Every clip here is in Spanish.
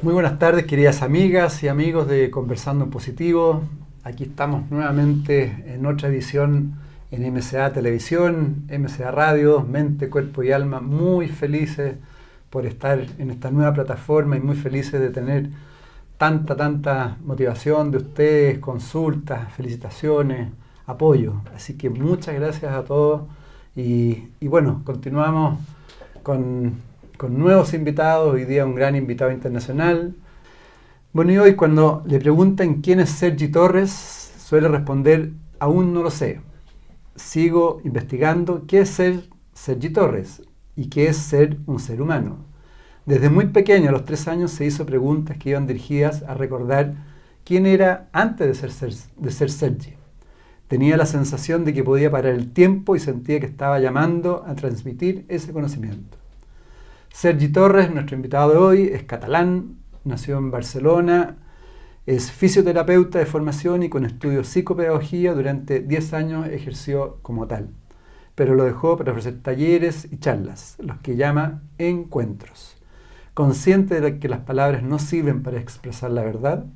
Muy buenas tardes, queridas amigas y amigos de Conversando en Positivo. Aquí estamos nuevamente en otra edición en MCA Televisión, MCA Radio, Mente, Cuerpo y Alma. Muy felices por estar en esta nueva plataforma y muy felices de tener tanta motivación de ustedes, consultas, felicitaciones, apoyo. Así que muchas gracias a todos y bueno, continuamos con nuevos invitados. Hoy día un gran invitado internacional. Bueno, y hoy cuando le preguntan quién es Sergi Torres, suele responder, aún no lo sé. Sigo investigando qué es ser Sergi Torres y qué es ser un ser humano. Desde muy pequeño, a los 3 años, se hizo preguntas que iban dirigidas a recordar quién era antes de ser Sergi. Tenía la sensación de que podía parar el tiempo y sentía que estaba llamando a transmitir ese conocimiento. Sergi Torres, nuestro invitado de hoy, es catalán, nació en Barcelona, es fisioterapeuta de formación y con estudios psicopedagogía durante 10 años ejerció como tal, pero lo dejó para ofrecer talleres y charlas, los que llama encuentros. Consciente de que las palabras no sirven para expresar la verdad,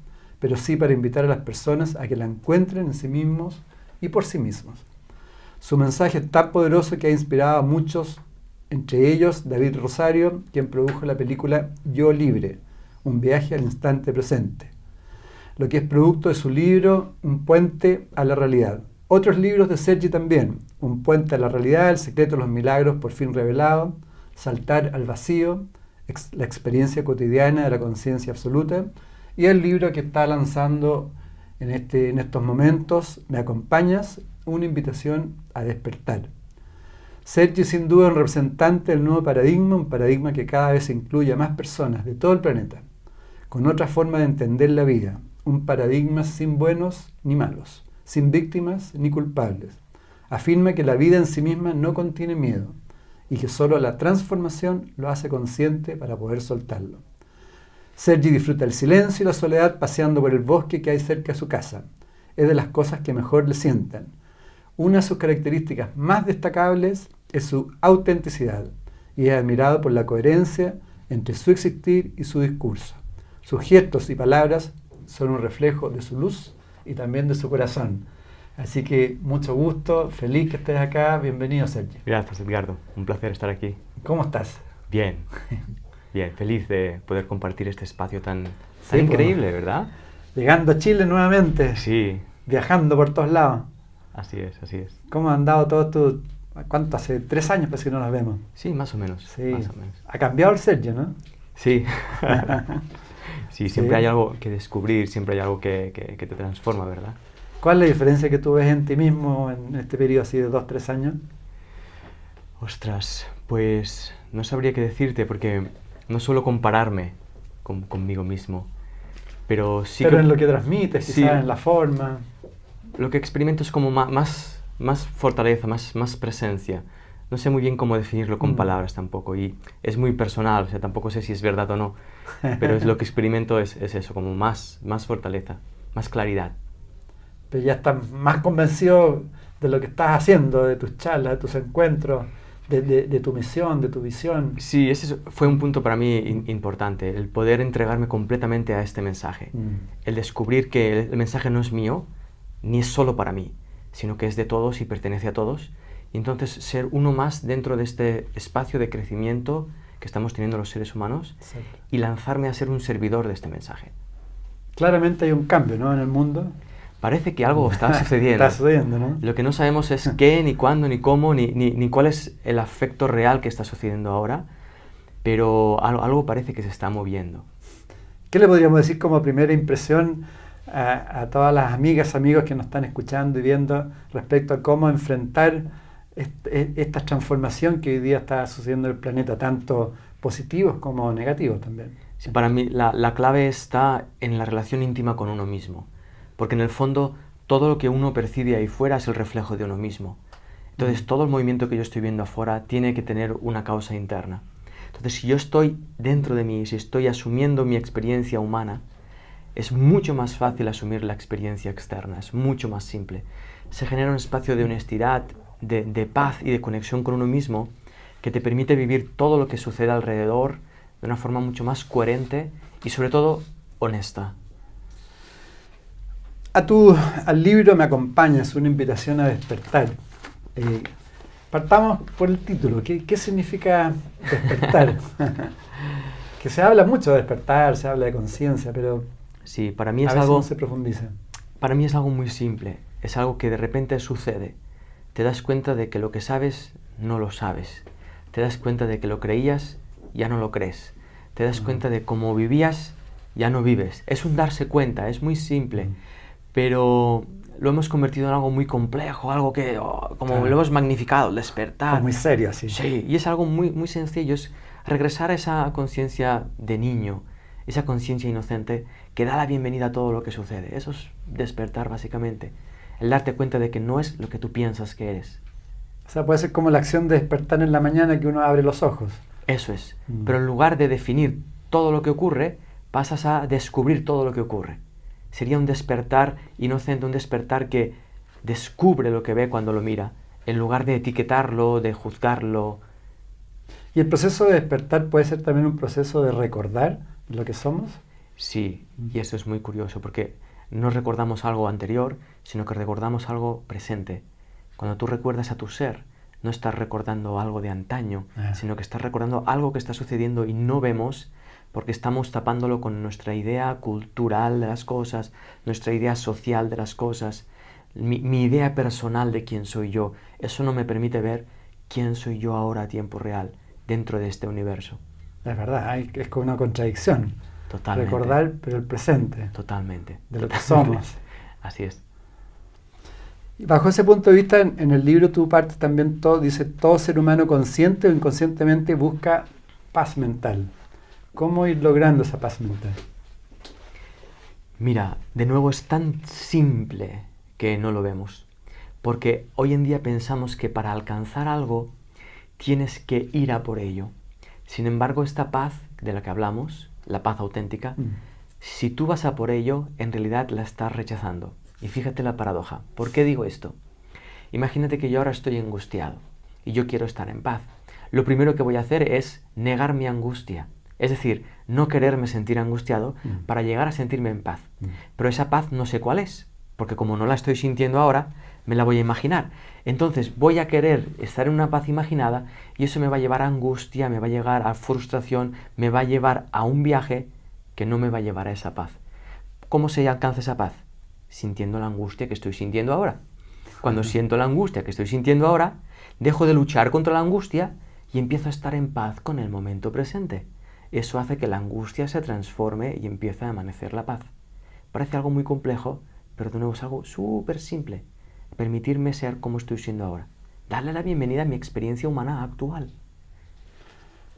pero sí para invitar a las personas a que la encuentren en sí mismos y por sí mismos. Su mensaje es tan poderoso que ha inspirado a muchos, entre ellos David Rosario, quien produjo la película Yo Libre, un viaje al instante presente, lo que es producto de su libro Un puente a la realidad. Otros libros de Sergi también, Un puente a la realidad, El secreto de los milagros por fin revelado, Saltar al vacío, la experiencia cotidiana de la conciencia absoluta, y el libro que está lanzando en estos momentos, Me acompañas, una invitación a despertar. Sergi es sin duda un representante del nuevo paradigma, un paradigma que cada vez incluye a más personas de todo el planeta, con otra forma de entender la vida, un paradigma sin buenos ni malos, sin víctimas ni culpables. Afirma que la vida en sí misma no contiene miedo y que solo la transformación lo hace consciente para poder soltarlo. Sergi disfruta el silencio y la soledad paseando por el bosque que hay cerca de su casa. Es de las cosas que mejor le sientan. Una de sus características más destacables es su autenticidad y es admirado por la coherencia entre su existir y su discurso. Sus gestos y palabras son un reflejo de su luz y también de su corazón. Así que mucho gusto, feliz que estés acá. Bienvenido, Sergi. Gracias, Edgardo. Un placer estar aquí. ¿Cómo estás? Bien, bien. Feliz de poder compartir este espacio tan Sí, increíble, bueno, ¿verdad? llegando a Chile nuevamente, Sí, viajando por todos lados. así es, así es. ¿Cómo han andado todos tus... ¿Cuánto? Hace 3 años parece que no nos vemos. Sí, más o menos. Sí. Más o menos. Ha cambiado el Sergi, ¿no? Sí. Sí, siempre Sí. hay algo que descubrir, siempre hay algo que te transforma, ¿verdad? ¿Cuál es la diferencia que tú ves en ti mismo en este periodo así de 2-3 años? Ostras, pues no sabría qué decirte porque no suelo compararme conmigo mismo, pero sí Pero que en lo que transmites, sí. quizás en la forma. Lo que experimento es como más fortaleza, más presencia. No sé muy bien cómo definirlo con palabras tampoco, y es muy personal, o sea, tampoco sé si es verdad o no, pero es lo que experimento es eso, como más fortaleza, más claridad. Pero ya estás más convencido de lo que estás haciendo, de tus charlas, de tus encuentros, de tu misión, de tu visión. Sí, ese fue un punto para mí importante, el poder entregarme completamente a este mensaje, el descubrir que el mensaje no es mío, ni es solo para mí, sino que es de todos y pertenece a todos. Y entonces ser uno más dentro de este espacio de crecimiento que estamos teniendo los seres humanos. Exacto. Y lanzarme a ser un servidor de este mensaje. Claramente hay un cambio, ¿no?, en el mundo. Parece que algo está sucediendo. Está sucediendo, ¿no? Lo que no sabemos es qué, ni cuándo, ni cómo, ni cuál es el afecto real que está sucediendo ahora, pero algo parece que se está moviendo. ¿Qué le podríamos decir como primera impresión a todas las amigas, amigos que nos están escuchando y viendo respecto a cómo enfrentar esta transformación que hoy día está sucediendo en el planeta, tanto positivos como negativos también? Sí, para mí la clave está en la relación íntima con uno mismo, porque en el fondo todo lo que uno percibe ahí fuera es el reflejo de uno mismo. Entonces todo el movimiento que yo estoy viendo afuera tiene que tener una causa interna. Entonces si yo estoy dentro de mí, si estoy asumiendo mi experiencia humana, es mucho más fácil asumir la experiencia externa, es mucho más simple. Se genera un espacio de honestidad, de paz y de conexión con uno mismo que te permite vivir todo lo que sucede alrededor de una forma mucho más coherente y sobre todo honesta. Al libro Me acompañas, una invitación a despertar. Partamos por el título. ¿Qué significa despertar? Que se habla mucho de despertar, se habla de conciencia, pero sí, para mí a veces no se profundiza. Para mí es algo muy simple, es algo que de repente sucede. Te das cuenta de que lo que sabes no lo sabes. Te das cuenta de que lo creías, ya no lo crees. Te das cuenta de cómo vivías, ya no vives. Es un darse cuenta, es muy simple, pero lo hemos convertido en algo muy complejo, algo que como lo hemos magnificado, el despertar. Es muy serio, sí. Sí, y es algo muy, muy sencillo, es regresar a esa conciencia de niño, esa conciencia inocente que da la bienvenida a todo lo que sucede. Eso es despertar básicamente, el darte cuenta de que no es lo que tú piensas que eres. O sea, puede ser como la acción de despertar en la mañana que uno abre los ojos. Eso es, pero en lugar de definir todo lo que ocurre, pasas a descubrir todo lo que ocurre. Sería un despertar inocente, un despertar que descubre lo que ve cuando lo mira, en lugar de etiquetarlo, de juzgarlo. ¿Y el proceso de despertar puede ser también un proceso de recordar lo que somos? Sí, y eso es muy curioso, porque no recordamos algo anterior, sino que recordamos algo presente. Cuando tú recuerdas a tu ser, no estás recordando algo de antaño, sino que estás recordando algo que está sucediendo y no vemos, porque estamos tapándolo con nuestra idea cultural de las cosas, nuestra idea social de las cosas, mi idea personal de quién soy yo. Eso no me permite ver quién soy yo ahora a tiempo real, dentro de este universo. Es verdad, es como una contradicción. Totalmente. Recordar, pero el presente. Totalmente. De lo que somos. Así es. Y bajo ese punto de vista, en el libro tu parte también dice, todo ser humano consciente o inconscientemente busca paz mental. ¿Cómo ir logrando esa paz mental? Mira, de nuevo es tan simple que no lo vemos. Porque hoy en día pensamos que para alcanzar algo tienes que ir a por ello. Sin embargo, esta paz de la que hablamos, la paz auténtica, si tú vas a por ello, en realidad la estás rechazando. Y fíjate la paradoja. ¿Por qué digo esto? Imagínate que yo ahora estoy angustiado y yo quiero estar en paz. Lo primero que voy a hacer es negar mi angustia. Es decir, no quererme sentir angustiado para llegar a sentirme en paz. Pero esa paz no sé cuál es, porque como no la estoy sintiendo ahora, me la voy a imaginar. Entonces voy a querer estar en una paz imaginada y eso me va a llevar a angustia, me va a llevar a frustración, me va a llevar a un viaje que no me va a llevar a esa paz. ¿Cómo se alcanza esa paz? Sintiendo la angustia que estoy sintiendo ahora. Cuando siento la angustia que estoy sintiendo ahora, dejo de luchar contra la angustia y empiezo a estar en paz con el momento presente. Eso hace que la angustia se transforme y empiece a amanecer la paz. Parece algo muy complejo, pero de nuevo es algo súper simple. Permitirme ser como estoy siendo ahora. Darle la bienvenida a mi experiencia humana actual.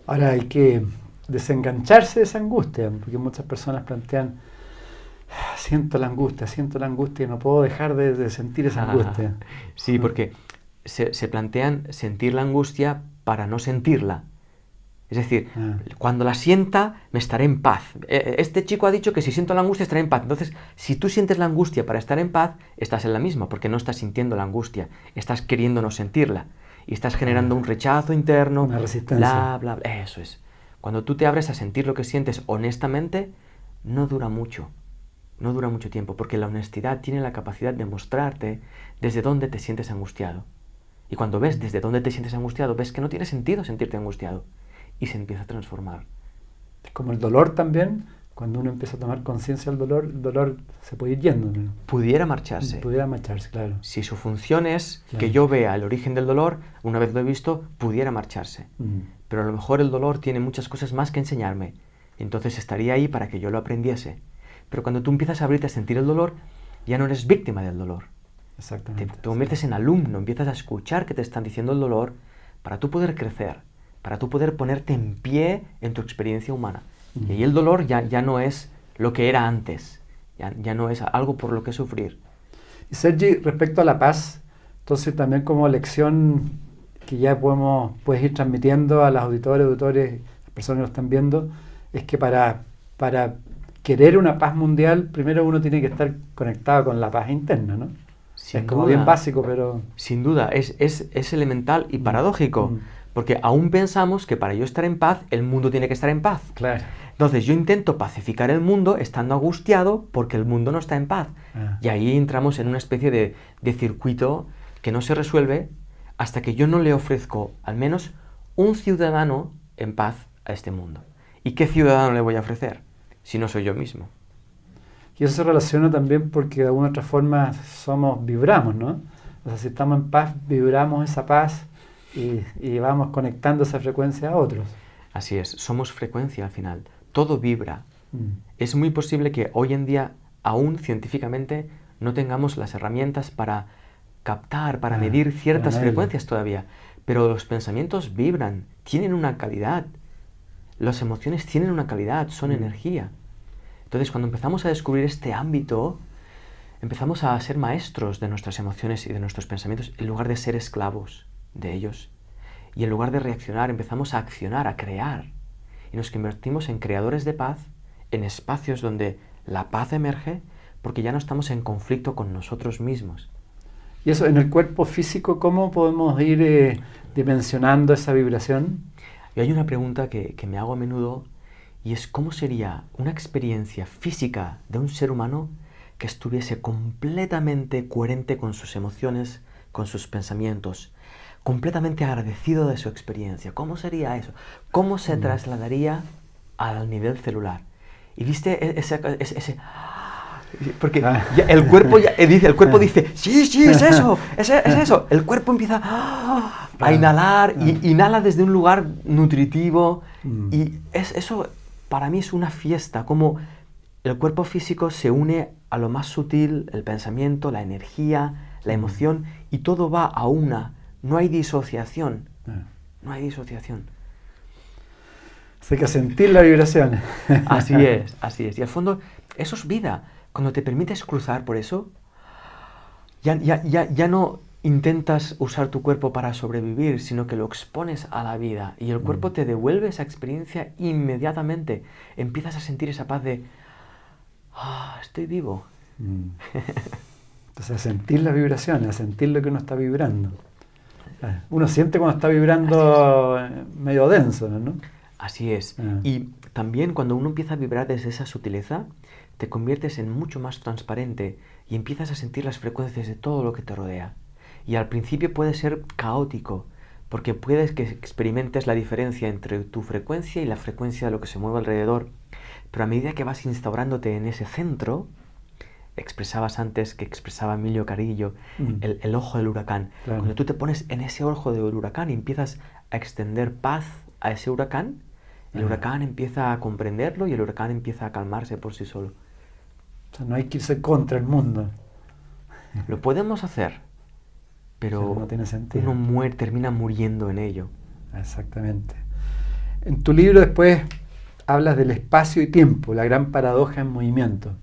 Ahora hay que desengancharse de esa angustia, porque muchas personas plantean, siento la angustia y no puedo dejar de sentir esa angustia. Sí, porque se plantean sentir la angustia para no sentirla. Es decir, cuando la sienta, me estaré en paz. Este chico ha dicho que si siento la angustia, estaré en paz. Entonces, si tú sientes la angustia para estar en paz, estás en la misma, porque no estás sintiendo la angustia. Estás queriendo no sentirla. Y estás generando un rechazo interno. Una resistencia. Bla, bla. Eso es. Cuando tú te abres a sentir lo que sientes honestamente, no dura mucho. No dura mucho tiempo, porque la honestidad tiene la capacidad de mostrarte desde dónde te sientes angustiado. Y cuando ves desde dónde te sientes angustiado, ves que no tiene sentido sentirte angustiado. Y se empieza a transformar. Como el dolor también, cuando uno empieza a tomar conciencia del dolor, el dolor se puede ir yendo, ¿no? Pudiera marcharse. Pudiera marcharse, claro. Si su función es que yo vea el origen del dolor, una vez lo he visto, pudiera marcharse. Pero a lo mejor el dolor tiene muchas cosas más que enseñarme. Entonces estaría ahí para que yo lo aprendiese. Pero cuando tú empiezas a abrirte a sentir el dolor, ya no eres víctima del dolor. Exactamente. Te conviertes en alumno, empiezas a escuchar qué te están diciendo el dolor para tú poder crecer, para tú poder ponerte en pie en tu experiencia humana. Y ahí el dolor ya no es lo que era antes, ya no es algo por lo que sufrir. Y Sergi, respecto a la paz, entonces también como lección que ya puedes ir transmitiendo a los auditores, las personas que lo están viendo, es que para querer una paz mundial, primero uno tiene que estar conectado con la paz interna, ¿no? Es como bien básico, pero... Sin duda, es elemental y paradójico. Porque aún pensamos que para yo estar en paz, el mundo tiene que estar en paz. Claro. Entonces yo intento pacificar el mundo estando angustiado porque el mundo no está en paz. Y ahí entramos en una especie de circuito que no se resuelve hasta que yo no le ofrezco al menos un ciudadano en paz a este mundo. ¿Y qué ciudadano le voy a ofrecer si no soy yo mismo? Y eso se relaciona también porque de alguna otra forma vibramos, ¿no? O sea, si estamos en paz, vibramos esa paz y vamos conectando esa frecuencia a otros. Así es, somos frecuencia al final. Todo vibra. Es muy posible que hoy en día, aún científicamente, no tengamos las herramientas para captar, para medir ciertas frecuencias todavía. Pero los pensamientos vibran, tienen una calidad. Las emociones tienen una calidad, son energía. Entonces, cuando empezamos a descubrir este ámbito, empezamos a ser maestros de nuestras emociones y de nuestros pensamientos en lugar de ser esclavos de ellos. Y en lugar de reaccionar, empezamos a accionar, a crear. Y nos convertimos en creadores de paz, en espacios donde la paz emerge, porque ya no estamos en conflicto con nosotros mismos. Y eso, en el cuerpo físico, ¿cómo podemos ir dimensionando esa vibración? Y hay una pregunta que me hago a menudo, y es ¿cómo sería una experiencia física de un ser humano que estuviese completamente coherente con sus emociones, con sus pensamientos, completamente agradecido de su experiencia? ¿Cómo sería eso? ¿Cómo se trasladaría al nivel celular? Y viste ese porque ya el cuerpo dice, sí, es eso, es eso. El cuerpo empieza a inhalar, y inhala desde un lugar nutritivo, y eso para mí es una fiesta, como el cuerpo físico se une a lo más sutil, el pensamiento, la energía, la emoción, y todo va a una. No hay disociación. No hay disociación. Hay que sentir la vibración. Así es. Y al fondo, eso es vida. Cuando te permites cruzar por eso, ya no intentas usar tu cuerpo para sobrevivir, sino que lo expones a la vida. Y el cuerpo te devuelve esa experiencia inmediatamente. Empiezas a sentir esa paz de, estoy vivo. Entonces, a sentir las vibraciones, a sentir lo que uno está vibrando. Uno siente cuando está vibrando medio denso, ¿no? Así es. Y también cuando uno empieza a vibrar desde esa sutileza, te conviertes en mucho más transparente y empiezas a sentir las frecuencias de todo lo que te rodea. Y al principio puede ser caótico, porque puedes que experimentes la diferencia entre tu frecuencia y la frecuencia de lo que se mueve alrededor. Pero a medida que vas instaurándote en ese centro, expresabas antes que expresaba Emilio Carillo, el ojo del huracán. Claro. Cuando tú te pones en ese ojo del huracán y empiezas a extender paz a ese huracán, el huracán empieza a comprenderlo y el huracán empieza a calmarse por sí solo. O sea, no hay que irse contra el mundo. Lo podemos hacer, pero no tiene sentido. Uno termina muriendo en ello. Exactamente. En tu libro después hablas del espacio y tiempo, la gran paradoja en movimiento.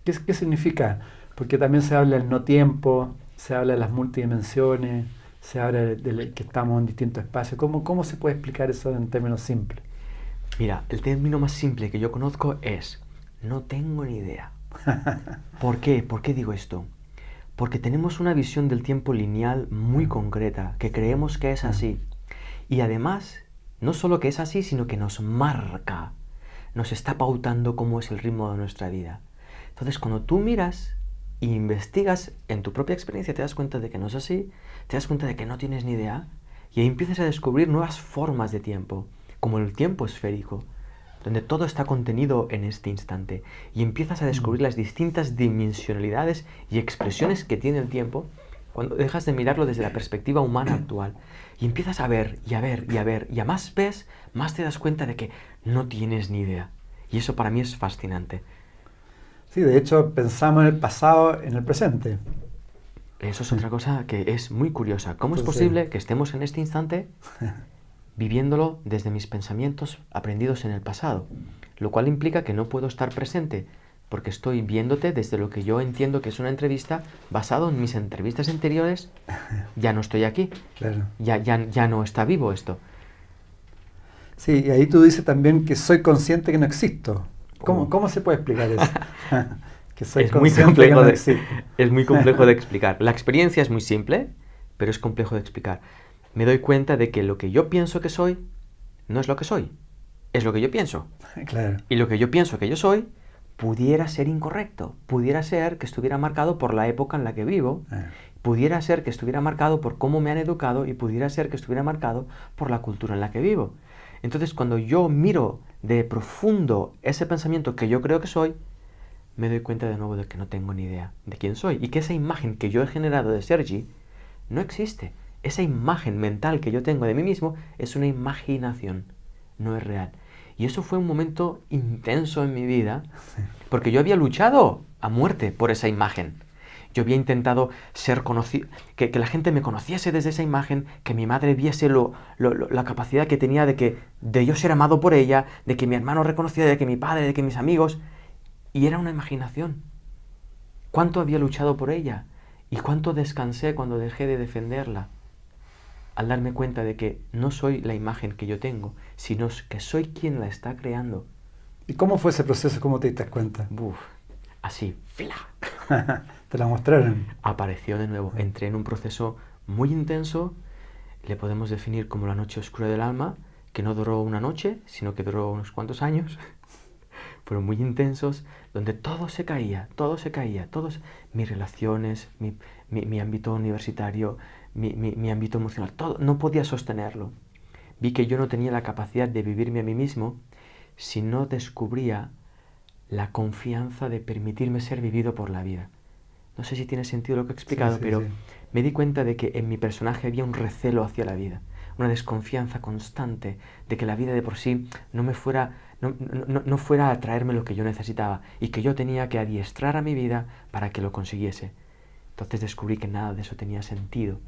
¿Qué significa? Porque también se habla del no tiempo, se habla de las multidimensiones, se habla de que estamos en distintos espacios. ¿Cómo se puede explicar eso en términos simples? Mira, el término más simple que yo conozco es no tengo ni idea. ¿Por qué? ¿Por qué digo esto? Porque tenemos una visión del tiempo lineal muy concreta, que creemos que es así. Y además, no solo que es así, sino que nos marca, nos está pautando cómo es el ritmo de nuestra vida. Entonces, cuando tú miras e investigas en tu propia experiencia, te das cuenta de que no es así, te das cuenta de que no tienes ni idea, y ahí empiezas a descubrir nuevas formas de tiempo, como el tiempo esférico, donde todo está contenido en este instante, y empiezas a descubrir las distintas dimensionalidades y expresiones que tiene el tiempo cuando dejas de mirarlo desde la perspectiva humana actual, y empiezas a ver, y a ver, y a ver, y a más ves, más te das cuenta de que no tienes ni idea, y eso para mí es fascinante. Sí, de hecho pensamos en el pasado, en el presente. Eso es otra cosa que es muy curiosa. ¿Cómo es posible que estemos en este instante viviéndolo desde mis pensamientos aprendidos en el pasado? Lo cual implica que no puedo estar presente, porque estoy viéndote desde lo que yo entiendo que es una entrevista basado en mis entrevistas anteriores. Ya no estoy aquí. Claro. Ya no está vivo esto. Sí, y ahí tú dices también que soy consciente que no existo. ¿Cómo se puede explicar eso? Que soy consciente que no existo. Es muy complejo de explicar. La experiencia es muy simple, pero es complejo de explicar. me doy cuenta de que lo que yo pienso que soy no es lo que soy, es lo que yo pienso. Claro. Y lo que yo pienso que yo soy pudiera ser incorrecto, pudiera ser que estuviera marcado por la época en la que vivo, pudiera ser que estuviera marcado por cómo me han educado y pudiera ser que estuviera marcado por la cultura en la que vivo. Entonces, cuando yo miro de profundo ese pensamiento que yo creo que soy, me doy cuenta de nuevo de que no tengo ni idea de quién soy y que esa imagen que yo he generado de Sergi no existe. Esa imagen mental que yo tengo de mí mismo es una imaginación, no es real. Y eso fue un momento intenso en mi vida, porque yo había luchado a muerte por esa imagen. Yo había intentado ser conocido, que la gente me conociese desde esa imagen, que mi madre viese la capacidad que tenía de yo ser amado por ella, de que mi hermano reconociera, de que mi padre, de que mis amigos... Y era una imaginación. ¿Cuánto había luchado por ella? ¿Y cuánto descansé cuando dejé de defenderla? Al darme cuenta de que no soy la imagen que yo tengo, sino que soy quien la está creando. ¿Y cómo fue ese proceso? ¿Cómo te diste cuenta? Así, ¡fla! Te la mostraron. Apareció de nuevo. Entré en un proceso muy intenso, le podemos definir como la noche oscura del alma, que no duró una noche, sino que duró unos cuantos años. Fueron muy intensos, donde todo se caía, todos mis relaciones, mi ámbito universitario, mi ámbito emocional, todo, no podía sostenerlo. Vi que yo no tenía la capacidad de vivirme a mí mismo si no descubría la confianza de permitirme ser vivido por la vida. No sé si tiene sentido lo que he explicado, pero sí. Me di cuenta de que en mi personaje había un recelo hacia la vida, una desconfianza constante de que la vida de por sí no fuera a traerme lo que yo necesitaba y que yo tenía que adiestrar a mi vida para que lo consiguiese. Entonces descubrí que nada de eso tenía sentido.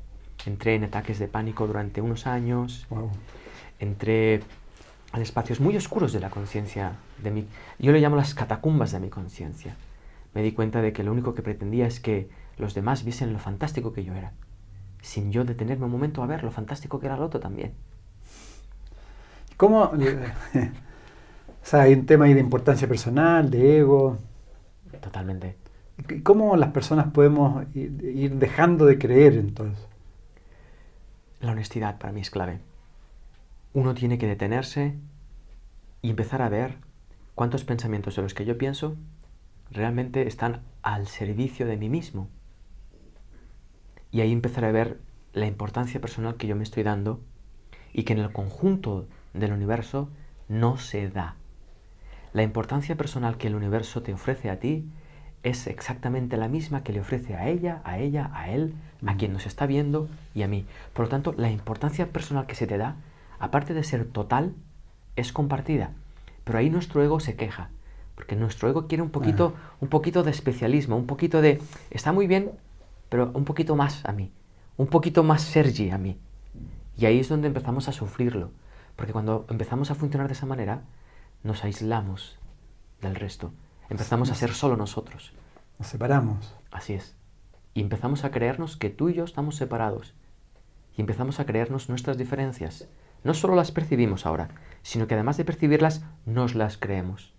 Entré en ataques de pánico durante unos años. Wow. Entré en espacios muy oscuros de la conciencia de mí. Yo le llamo las catacumbas de mi conciencia. Me di cuenta de que lo único que pretendía es que los demás viesen lo fantástico que yo era, sin yo detenerme un momento a ver lo fantástico que era el otro también. ¿Cómo? O sea, hay un tema ahí de importancia personal, de ego. Totalmente. ¿Cómo las personas podemos ir dejando de creer entonces? La honestidad para mí es clave. Uno tiene que detenerse y empezar a ver cuántos pensamientos de los que yo pienso realmente están al servicio de mí mismo. Y ahí empezar a ver la importancia personal que yo me estoy dando y que en el conjunto del universo no se da. La importancia personal que el universo te ofrece a ti es exactamente la misma que le ofrece a ella, a él, a quien nos está viendo y a mí. Por lo tanto, la importancia personal que se te da, aparte de ser total, es compartida. Pero ahí nuestro ego se queja, porque nuestro ego quiere un poquito de especialismo, un poquito de... Está muy bien, pero un poquito más a mí, un poquito más Sergi a mí. Y ahí es donde empezamos a sufrirlo, porque cuando empezamos a funcionar de esa manera, nos aislamos del resto. Empezamos a ser solo nosotros. Nos separamos. Así es. Y empezamos a creernos que tú y yo estamos separados. Y empezamos a creernos nuestras diferencias. No solo las percibimos ahora, sino que además de percibirlas, nos las creemos.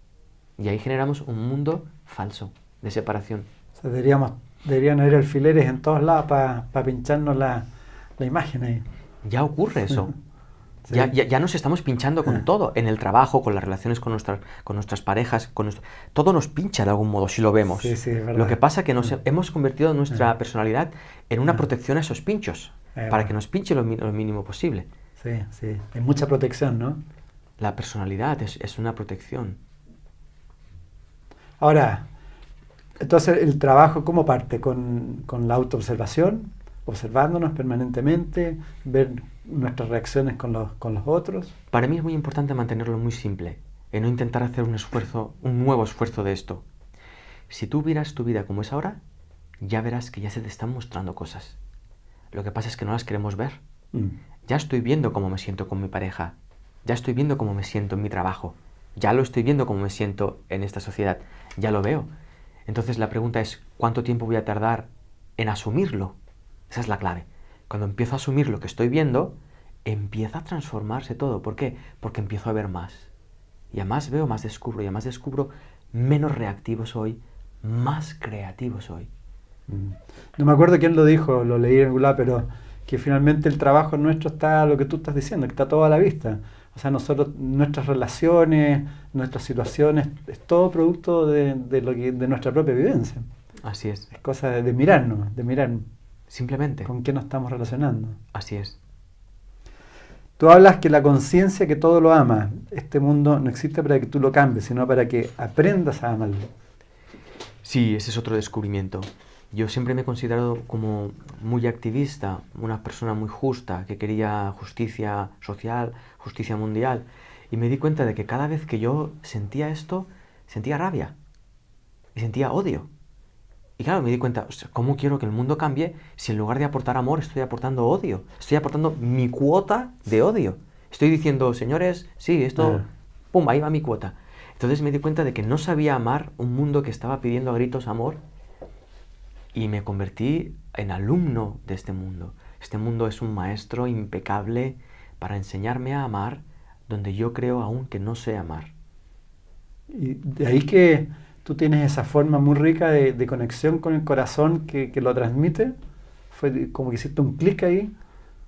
Y ahí generamos un mundo falso, de separación. O sea, deberían haber alfileres en todos lados para pincharnos la imagen ahí. Ya ocurre eso. Sí. Ya nos estamos pinchando con todo, en el trabajo, con las relaciones con nuestras parejas, todo nos pincha de algún modo, si lo vemos. Sí, es verdad. Lo que pasa es que hemos convertido nuestra personalidad en una protección a esos pinchos, para que nos pinche lo mínimo posible. Sí, hay mucha protección, ¿no? La personalidad es una protección. Ahora, entonces el trabajo, ¿cómo parte? ¿Con la autoobservación? Observándonos permanentemente, ver nuestras reacciones con los otros. Para mí es muy importante mantenerlo muy simple, y no intentar hacer un nuevo esfuerzo de esto. Si tú miras tu vida como es ahora, ya verás que ya se te están mostrando cosas. Lo que pasa es que no las queremos ver. Ya estoy viendo cómo me siento con mi pareja, ya estoy viendo cómo me siento en mi trabajo, ya lo estoy viendo cómo me siento en esta sociedad, ya lo veo. Entonces la pregunta es, ¿cuánto tiempo voy a tardar en asumirlo? Esa es la clave. Cuando empiezo a asumir lo que estoy viendo, empieza a transformarse todo. ¿Por qué? Porque empiezo a ver más. Y a más veo, más descubro. Y a más descubro, menos reactivo soy, más creativo soy. No me acuerdo quién lo dijo, lo leí en algún lado, pero que finalmente el trabajo nuestro está, lo que tú estás diciendo, que está todo a la vista. O sea, nosotros, nuestras relaciones, nuestras situaciones, es todo producto de nuestra propia vivencia. Así es. Es cosa de mirarnos, de mirar Simplemente. con qué nos estamos relacionando. Así es. Tú hablas que la conciencia que todo lo ama, este mundo no existe para que tú lo cambies, sino para que aprendas a amarlo. Sí, ese es otro descubrimiento. Yo siempre me he considerado como muy activista, una persona muy justa, que quería justicia social, justicia mundial. Y me di cuenta de que cada vez que yo sentía esto, sentía rabia y sentía odio. Y claro, me di cuenta, o sea, ¿cómo quiero que el mundo cambie si en lugar de aportar amor estoy aportando odio? Estoy aportando mi cuota de odio. Estoy diciendo, señores, sí, esto, pum, ahí va mi cuota. Entonces me di cuenta de que no sabía amar un mundo que estaba pidiendo a gritos amor y me convertí en alumno de este mundo. Este mundo es un maestro impecable para enseñarme a amar donde yo creo aún que no sé amar. Y de ahí que tú tienes esa forma muy rica de conexión con el corazón que lo transmite. Fue como que hiciste un clic ahí.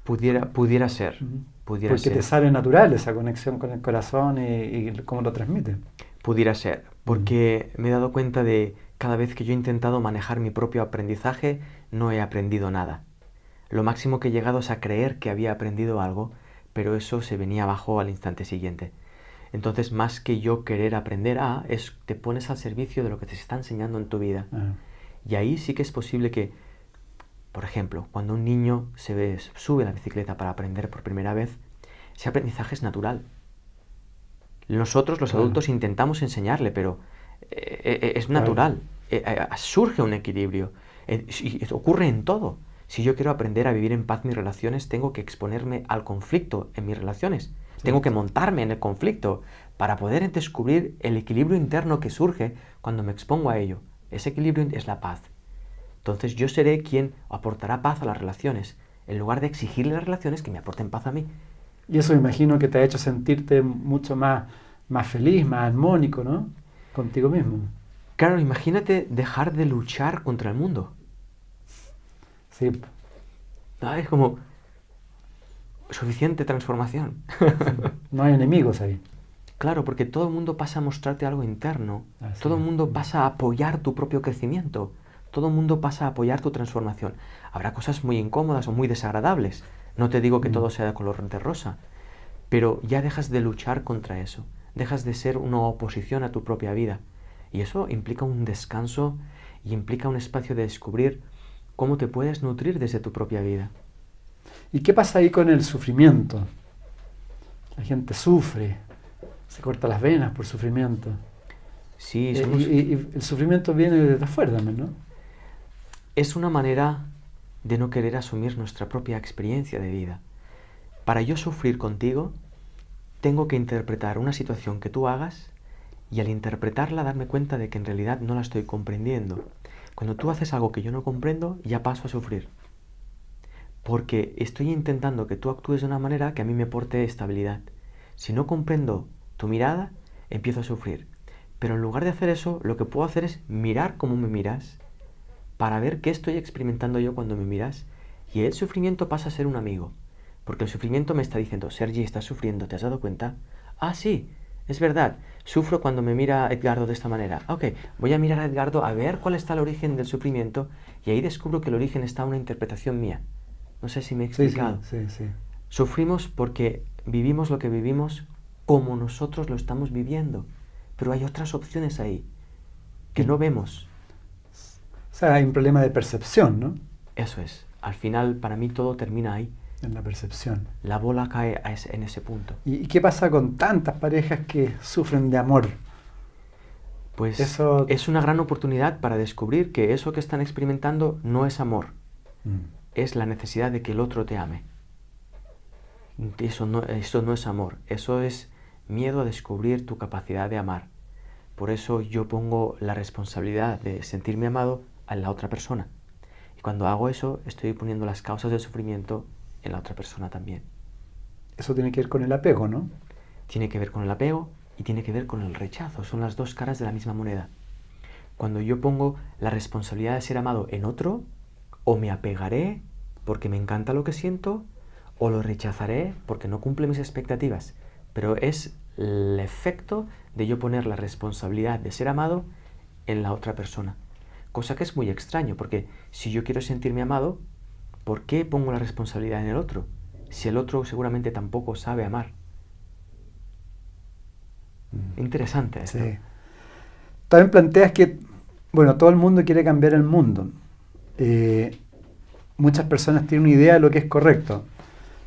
Pudiera ser. Pudiera Porque ser. te sale natural esa conexión con el corazón y cómo lo transmite. Pudiera ser. Porque me he dado cuenta de cada vez que yo he intentado manejar mi propio aprendizaje, no he aprendido nada. Lo máximo que he llegado es a creer que había aprendido algo, pero eso se venía abajo al instante siguiente. Entonces, más que yo querer aprender te pones al servicio de lo que te está enseñando en tu vida. Y ahí sí que es posible que, por ejemplo, cuando un niño sube a la bicicleta para aprender por primera vez, ese aprendizaje es natural. Nosotros, los adultos, intentamos enseñarle, pero es natural. Surge un equilibrio. Y ocurre en todo. Si yo quiero aprender a vivir en paz mis relaciones, tengo que exponerme al conflicto en mis relaciones. Tengo que montarme en el conflicto para poder descubrir el equilibrio interno que surge cuando me expongo a ello. Ese equilibrio es la paz. Entonces yo seré quien aportará paz a las relaciones, en lugar de exigirle a las relaciones que me aporten paz a mí. Y eso me imagino que te ha hecho sentirte mucho más feliz, más armónico, ¿no? Contigo mismo. Claro, imagínate dejar de luchar contra el mundo. Sí. Es como suficiente transformación. No hay enemigos ahí. Claro, porque todo el mundo pasa a mostrarte algo interno. Todo el mundo pasa a apoyar tu propio crecimiento. Todo el mundo pasa a apoyar tu transformación. Habrá cosas muy incómodas o muy desagradables. No te digo que todo sea de color de rosa. Pero ya dejas de luchar contra eso. Dejas de ser una oposición a tu propia vida. Y eso implica un descanso y implica un espacio de descubrir cómo te puedes nutrir desde tu propia vida. ¿Y qué pasa ahí con el sufrimiento? La gente sufre, se corta las venas por sufrimiento. Sí, y el sufrimiento viene desde afuera también, ¿no? Es una manera de no querer asumir nuestra propia experiencia de vida. Para yo sufrir contigo, tengo que interpretar una situación que tú hagas y al interpretarla darme cuenta de que en realidad no la estoy comprendiendo. Cuando tú haces algo que yo no comprendo, ya paso a sufrir. Porque estoy intentando que tú actúes de una manera que a mí me aporte estabilidad. Si no comprendo tu mirada, empiezo a sufrir. Pero en lugar de hacer eso, lo que puedo hacer es mirar cómo me miras para ver qué estoy experimentando yo cuando me miras. Y el sufrimiento pasa a ser un amigo. Porque el sufrimiento me está diciendo, Sergi, ¿estás sufriendo? ¿Te has dado cuenta? Ah, sí, es verdad. Sufro cuando me mira Edgardo de esta manera. Ok, voy a mirar a Edgardo a ver cuál está el origen del sufrimiento y ahí descubro que el origen está en una interpretación mía. No sé si me he explicado. Sí. Sufrimos porque vivimos lo que vivimos como nosotros lo estamos viviendo. Pero hay otras opciones ahí que no vemos. O sea, hay un problema de percepción, ¿no? Eso es. Al final, para mí, todo termina ahí. En la percepción. La bola cae en ese punto. ¿Y qué pasa con tantas parejas que sufren de amor? Pues eso es una gran oportunidad para descubrir que eso que están experimentando no es amor. Es la necesidad de que el otro te ame. Eso no es amor. Eso es miedo a descubrir tu capacidad de amar. Por eso yo pongo la responsabilidad de sentirme amado a la otra persona. Y cuando hago eso, estoy poniendo las causas del sufrimiento en la otra persona también. Eso tiene que ver con el apego, ¿no? Tiene que ver con el apego y tiene que ver con el rechazo. Son las dos caras de la misma moneda. Cuando yo pongo la responsabilidad de ser amado en otro, o me apegaré porque me encanta lo que siento, o lo rechazaré porque no cumple mis expectativas. Pero es el efecto de yo poner la responsabilidad de ser amado en la otra persona. Cosa que es muy extraño, porque si yo quiero sentirme amado, ¿por qué pongo la responsabilidad en el otro? Si el otro seguramente tampoco sabe amar. Interesante esto. Sí. También planteas que, bueno, todo el mundo quiere cambiar el mundo. Muchas personas tienen una idea de lo que es correcto,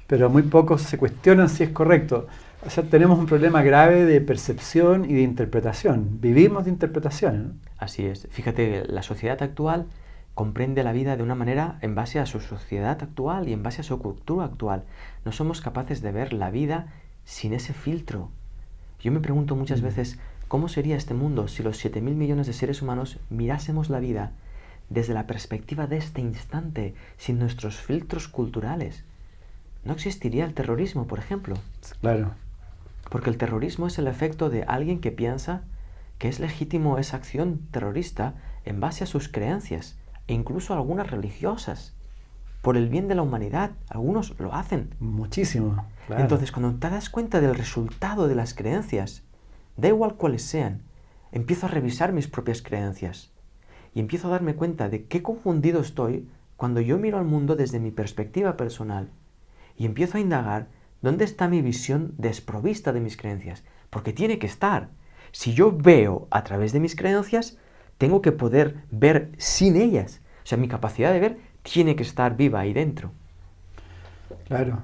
pero muy pocos se cuestionan si es correcto. O sea, tenemos un problema grave de percepción y de interpretación. Vivimos de interpretación, ¿no? Así es. Fíjate, la sociedad actual comprende la vida de una manera en base a su sociedad actual y en base a su cultura actual. No somos capaces de ver la vida sin ese filtro. Yo me pregunto muchas veces, ¿cómo sería este mundo si los 7.000 millones de seres humanos mirásemos la vida desde la perspectiva de este instante, sin nuestros filtros culturales? No existiría el terrorismo, por ejemplo. Claro. Porque el terrorismo es el efecto de alguien que piensa que es legítimo esa acción terrorista en base a sus creencias, e incluso algunas religiosas, por el bien de la humanidad. Algunos lo hacen. Muchísimo. Claro. Entonces, cuando te das cuenta del resultado de las creencias, da igual cuáles sean, empiezo a revisar mis propias creencias y empiezo a darme cuenta de qué confundido estoy cuando yo miro al mundo desde mi perspectiva personal y empiezo a indagar dónde está mi visión desprovista de mis creencias, porque tiene que estar. Si yo veo a través de mis creencias, tengo que poder ver sin ellas. O sea, mi capacidad de ver tiene que estar viva ahí dentro. Claro.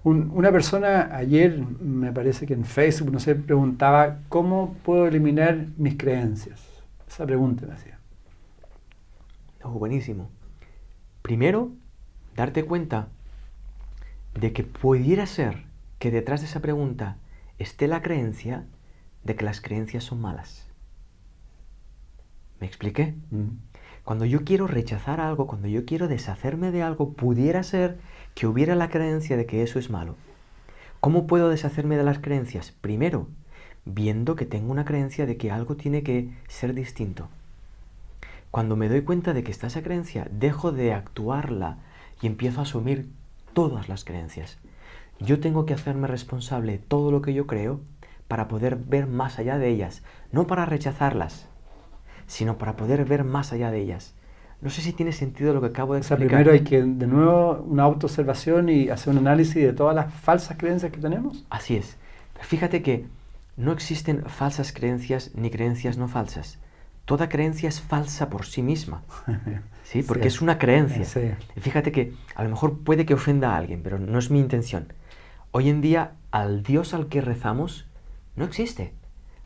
Una persona ayer, me parece que en Facebook, no sé, preguntaba, ¿cómo puedo eliminar mis creencias? Esa pregunta me hacía. Oh, buenísimo. Primero, darte cuenta de que pudiera ser que detrás de esa pregunta esté la creencia de que las creencias son malas. ¿Me expliqué? Cuando yo quiero rechazar algo, cuando yo quiero deshacerme de algo, pudiera ser que hubiera la creencia de que eso es malo. ¿Cómo puedo deshacerme de las creencias? Primero, viendo que tengo una creencia de que algo tiene que ser distinto. Cuando me doy cuenta de que está esa creencia, dejo de actuarla y empiezo a asumir todas las creencias. Yo tengo que hacerme responsable de todo lo que yo creo para poder ver más allá de ellas, no para rechazarlas, sino para poder ver más allá de ellas. No sé si tiene sentido lo que acabo de explicar. O sea, primero hay que, de nuevo, una autoobservación y hacer un análisis de todas las falsas creencias que tenemos. Así es. Fíjate que no existen falsas creencias ni creencias no falsas. Toda creencia es falsa por sí misma. ¿Sí? Porque Sí. es una creencia. Sí. Y fíjate que a lo mejor puede que ofenda a alguien, pero no es mi intención. Hoy en día, al Dios al que rezamos no existe,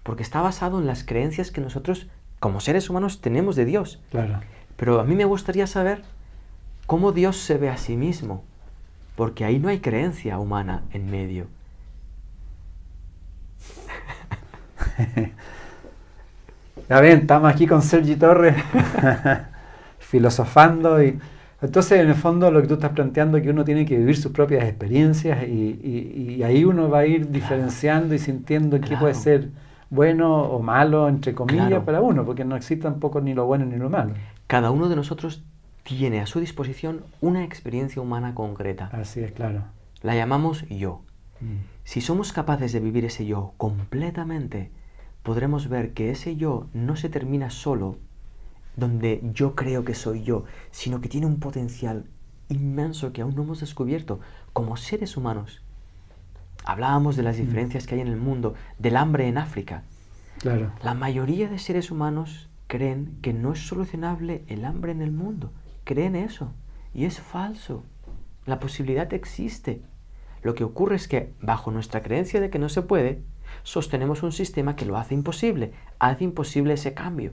porque está basado en las creencias que nosotros, como seres humanos, tenemos de Dios. Claro. Pero a mí me gustaría saber cómo Dios se ve a sí mismo, porque ahí no hay creencia humana en medio. Ya ven, estamos aquí con Sergi Torres filosofando y entonces en el fondo lo que tú estás planteando es que uno tiene que vivir sus propias experiencias y ahí uno va a ir diferenciando y sintiendo qué puede ser bueno o malo, entre comillas, para uno, porque no existe tampoco ni lo bueno ni lo malo. Cada uno de nosotros tiene a su disposición una experiencia humana concreta. Así es, claro. La llamamos yo. Si somos capaces de vivir ese yo completamente, podremos ver que ese yo no se termina solo donde yo creo que soy yo, sino que tiene un potencial inmenso que aún no hemos descubierto como seres humanos. Hablábamos de las diferencias que hay en el mundo, del hambre en África. Claro. La mayoría de seres humanos creen que no es solucionable el hambre en el mundo. Creen eso. Y es falso. La posibilidad existe. Lo que ocurre es que, bajo nuestra creencia de que no se puede, sostenemos un sistema que lo hace imposible ese cambio.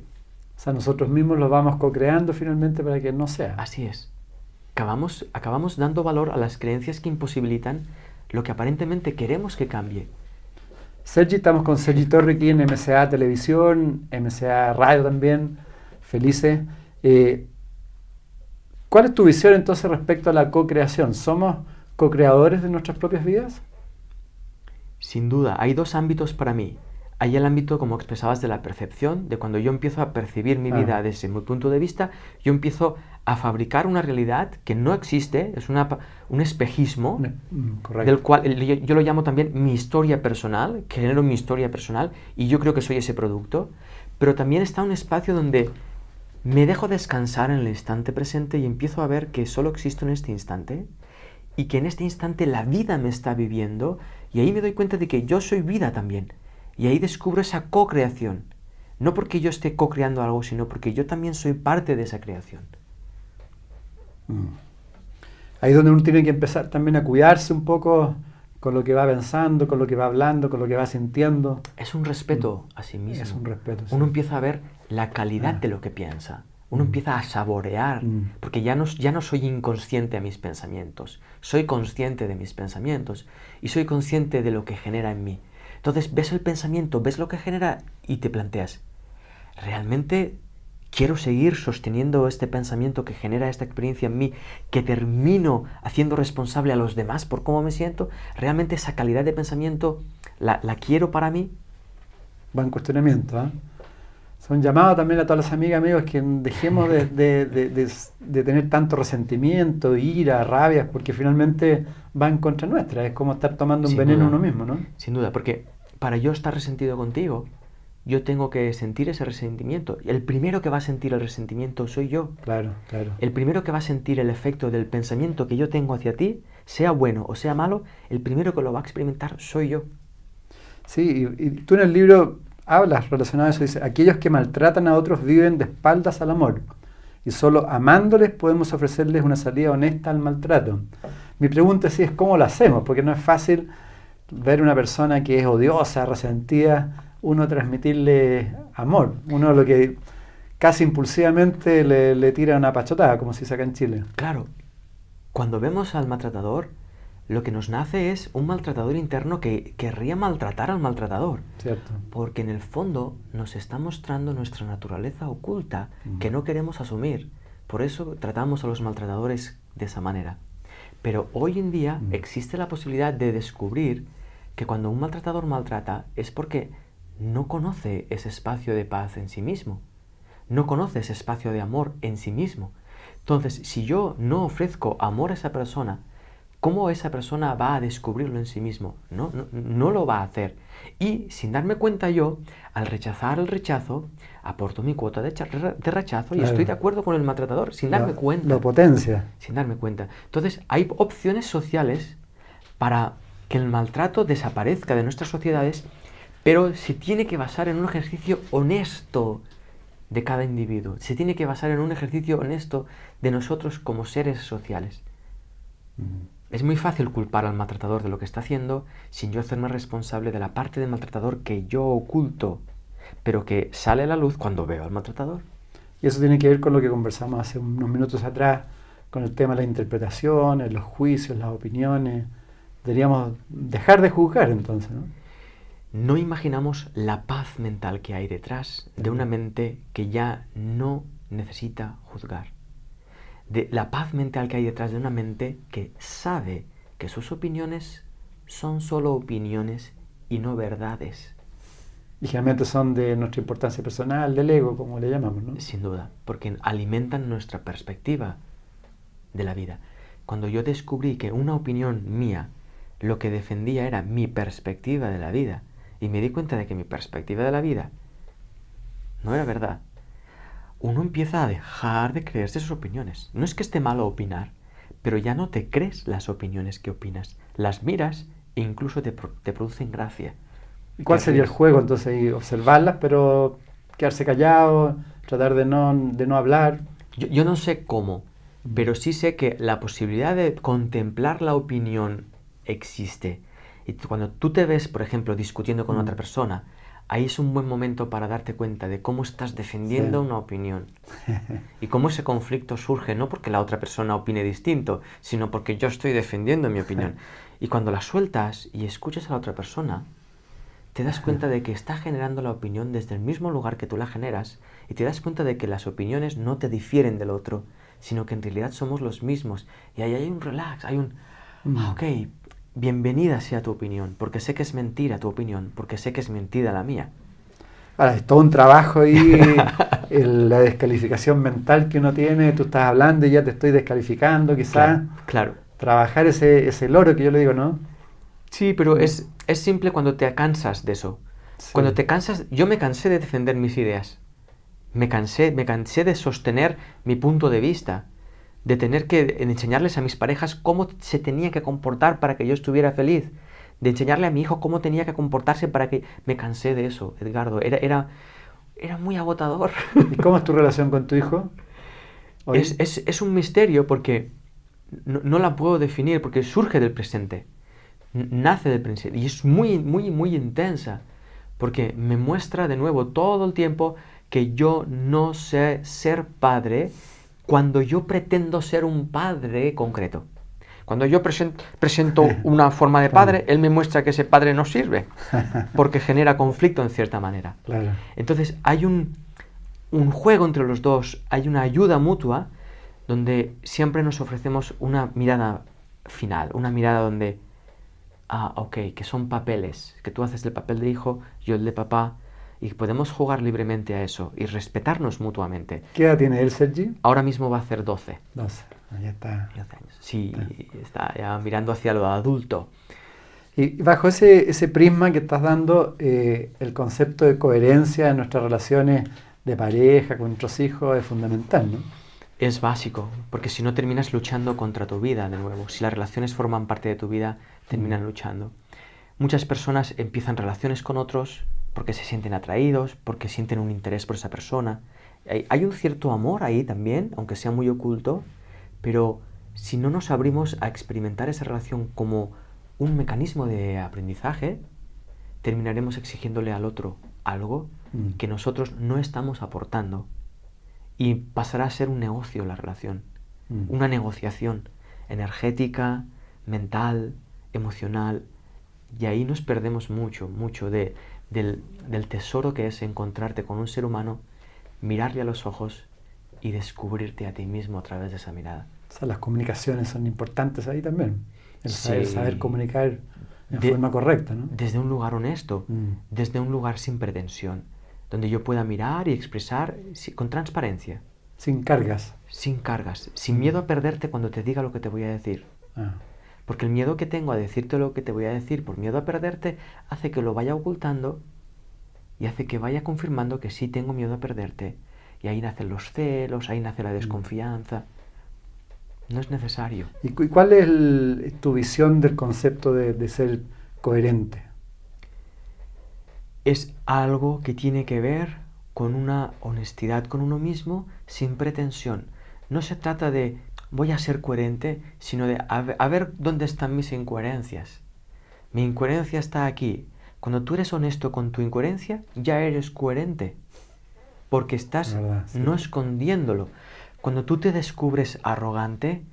O sea, nosotros mismos lo vamos co-creando finalmente para que no sea. Así es. Acabamos dando valor a las creencias que imposibilitan lo que aparentemente queremos que cambie. Sergi, estamos con Sergi Torres aquí en MCA Televisión, MCA Radio también, felices. ¿Cuál es tu visión entonces respecto a la co-creación? ¿Somos co-creadores de nuestras propias vidas? Sin duda, hay dos ámbitos para mí. Hay el ámbito, como expresabas, de la percepción, de cuando yo empiezo a percibir mi vida desde mi punto de vista, yo empiezo a fabricar una realidad que no existe, es un espejismo, Correcto. del cual yo lo llamo también mi historia personal, que genero mi historia personal, y yo creo que soy ese producto, pero también está un espacio donde me dejo descansar en el instante presente y empiezo a ver que solo existo en este instante, y que en este instante la vida me está viviendo, y ahí me doy cuenta de que yo soy vida también, y ahí descubro esa co-creación, no porque yo esté co-creando algo, sino porque yo también soy parte de esa creación. Ahí es donde uno tiene que empezar también a cuidarse un poco con lo que va pensando, con lo que va hablando, con lo que va sintiendo. Es un respeto a sí mismo. Es un respeto, sí. Uno empieza a ver la calidad de lo que piensa. Uno empieza a saborear, porque ya no soy inconsciente a mis pensamientos, soy consciente de mis pensamientos y soy consciente de lo que genera en mí. Entonces ves el pensamiento, ves lo que genera y te planteas, ¿realmente quiero seguir sosteniendo este pensamiento que genera esta experiencia en mí, que termino haciendo responsable a los demás por cómo me siento? ¿Realmente esa calidad de pensamiento la quiero para mí? Buen cuestionamiento, ¿eh? Son llamados también a todas las amigas, amigos, que dejemos de tener tanto resentimiento, ira, rabias, porque finalmente va en contra nuestra. Es como estar tomando un veneno uno mismo, ¿no? Sin duda, porque para yo estar resentido contigo, yo tengo que sentir ese resentimiento. El primero que va a sentir el resentimiento soy yo. Claro, claro. El primero que va a sentir el efecto del pensamiento que yo tengo hacia ti, sea bueno o sea malo, el primero que lo va a experimentar soy yo. Sí, y tú en el libro hablas relacionado a eso, dice, aquellos que maltratan a otros viven de espaldas al amor y solo amándoles podemos ofrecerles una salida honesta al maltrato. Mi pregunta es cómo lo hacemos, porque no es fácil ver una persona que es odiosa, resentida, uno transmitirle amor, uno lo que casi impulsivamente le tira una pachotada, como se dice acá en Chile. Claro, cuando vemos al maltratador, lo que nos nace es un maltratador interno que querría maltratar al maltratador. Cierto. Porque en el fondo nos está mostrando nuestra naturaleza oculta que no queremos asumir. Por eso tratamos a los maltratadores de esa manera. Pero hoy en día existe la posibilidad de descubrir que cuando un maltratador maltrata es porque no conoce ese espacio de paz en sí mismo. No conoce ese espacio de amor en sí mismo. Entonces, si yo no ofrezco amor a esa persona, ¿cómo esa persona va a descubrirlo en sí mismo? No lo va a hacer. Y sin darme cuenta yo, al rechazar el rechazo, aporto mi cuota de rechazo y estoy de acuerdo con el maltratador, sin darme cuenta. Lo potencia. Sin darme cuenta. Entonces, hay opciones sociales para que el maltrato desaparezca de nuestras sociedades, pero se tiene que basar en un ejercicio honesto de cada individuo. Se tiene que basar en un ejercicio honesto de nosotros como seres sociales. Es muy fácil culpar al maltratador de lo que está haciendo sin yo hacerme responsable de la parte del maltratador que yo oculto, pero que sale a la luz cuando veo al maltratador. Y eso tiene que ver con lo que conversamos hace unos minutos atrás, con el tema de las interpretaciones, los juicios, las opiniones. Deberíamos dejar de juzgar entonces, ¿no? No imaginamos la paz mental que hay detrás de una mente que ya no necesita juzgar. De la paz mental que hay detrás de una mente que sabe que sus opiniones son solo opiniones y no verdades. Y generalmente son de nuestra importancia personal, del ego, como le llamamos, ¿no? Sin duda, porque alimentan nuestra perspectiva de la vida. Cuando yo descubrí que una opinión mía lo que defendía era mi perspectiva de la vida, y me di cuenta de que mi perspectiva de la vida no era verdad, uno empieza a dejar de creerse sus opiniones. No es que esté malo opinar, pero ya no te crees las opiniones que opinas. Las miras e incluso te producen gracia. ¿Y cuál sería el juego entonces? Observarlas, pero quedarse callado, tratar de no hablar. Yo no sé cómo, pero sí sé que la posibilidad de contemplar la opinión existe. Y cuando tú te ves, por ejemplo, discutiendo con otra persona, ahí es un buen momento para darte cuenta de cómo estás defendiendo una opinión. Y cómo ese conflicto surge, no porque la otra persona opine distinto, sino porque yo estoy defendiendo mi opinión. Y cuando la sueltas y escuchas a la otra persona, te das cuenta de que está generando la opinión desde el mismo lugar que tú la generas, y te das cuenta de que las opiniones no te difieren del otro, sino que en realidad somos los mismos. Y ahí hay un relax, hay un, ok, bienvenida sea tu opinión, porque sé que es mentira tu opinión, porque sé que es mentira la mía. Ahora, es todo un trabajo ahí, la descalificación mental que uno tiene, tú estás hablando y ya te estoy descalificando, quizás. Claro. Trabajar ese loro que yo le digo, ¿no? Sí, pero es simple cuando te cansas de eso. Sí. Cuando te cansas, yo me cansé de defender mis ideas. Me cansé de sostener mi punto de vista, de tener que enseñarles a mis parejas cómo se tenía que comportar para que yo estuviera feliz, de enseñarle a mi hijo cómo tenía que comportarse para que... Me cansé de eso, Edgardo. Era muy agotador. ¿Y cómo es tu relación con tu hijo hoy? Es un misterio porque no la puedo definir, porque surge del presente. Nace del presente. Y es muy, muy, muy intensa. Porque me muestra de nuevo todo el tiempo que yo no sé ser padre cuando yo pretendo ser un padre concreto. Cuando yo presento una forma de padre, él me muestra que ese padre no sirve, porque genera conflicto en cierta manera. Claro. Entonces hay un juego entre los dos, hay una ayuda mutua, donde siempre nos ofrecemos una mirada final, una mirada donde, ok, que son papeles, que tú haces el papel de hijo, yo el de papá, y podemos jugar libremente a eso y respetarnos mutuamente. ¿Qué edad tiene él, Sergi? Ahora mismo va a hacer 12. 12, ya está. 12 años. Sí, está ya mirando hacia lo adulto. Y bajo ese prisma que estás dando, el concepto de coherencia en nuestras relaciones de pareja, con nuestros hijos, es fundamental, ¿no? Es básico, porque si no terminas luchando contra tu vida de nuevo. Si las relaciones forman parte de tu vida, terminan luchando. Muchas personas empiezan relaciones con otros porque se sienten atraídos, porque sienten un interés por esa persona. Hay un cierto amor ahí también, aunque sea muy oculto, pero si no nos abrimos a experimentar esa relación como un mecanismo de aprendizaje, terminaremos exigiéndole al otro algo que nosotros no estamos aportando. Y pasará a ser un negocio la relación, una negociación energética, mental, emocional, y ahí nos perdemos mucho del tesoro que es encontrarte con un ser humano, mirarle a los ojos y descubrirte a ti mismo a través de esa mirada. O sea, las comunicaciones son importantes ahí también, el saber comunicar de forma correcta, ¿no? Desde un lugar honesto, desde un lugar sin pretensión, donde yo pueda mirar y expresar con transparencia. Sin cargas. Sin cargas, sin miedo a perderte cuando te diga lo que te voy a decir. Porque el miedo que tengo a decirte lo que te voy a decir por miedo a perderte hace que lo vaya ocultando y hace que vaya confirmando que sí tengo miedo a perderte. Y ahí nacen los celos, ahí nace la desconfianza. No es necesario. ¿Y cuál es tu visión del concepto de ser coherente? Es algo que tiene que ver con una honestidad con uno mismo sin pretensión. No se trata de voy a ser coherente, sino de a ver dónde están mis incoherencias. Mi incoherencia está aquí. Cuando tú eres honesto con tu incoherencia, ya eres coherente. Porque estás no escondiéndolo. Cuando tú te descubres arrogante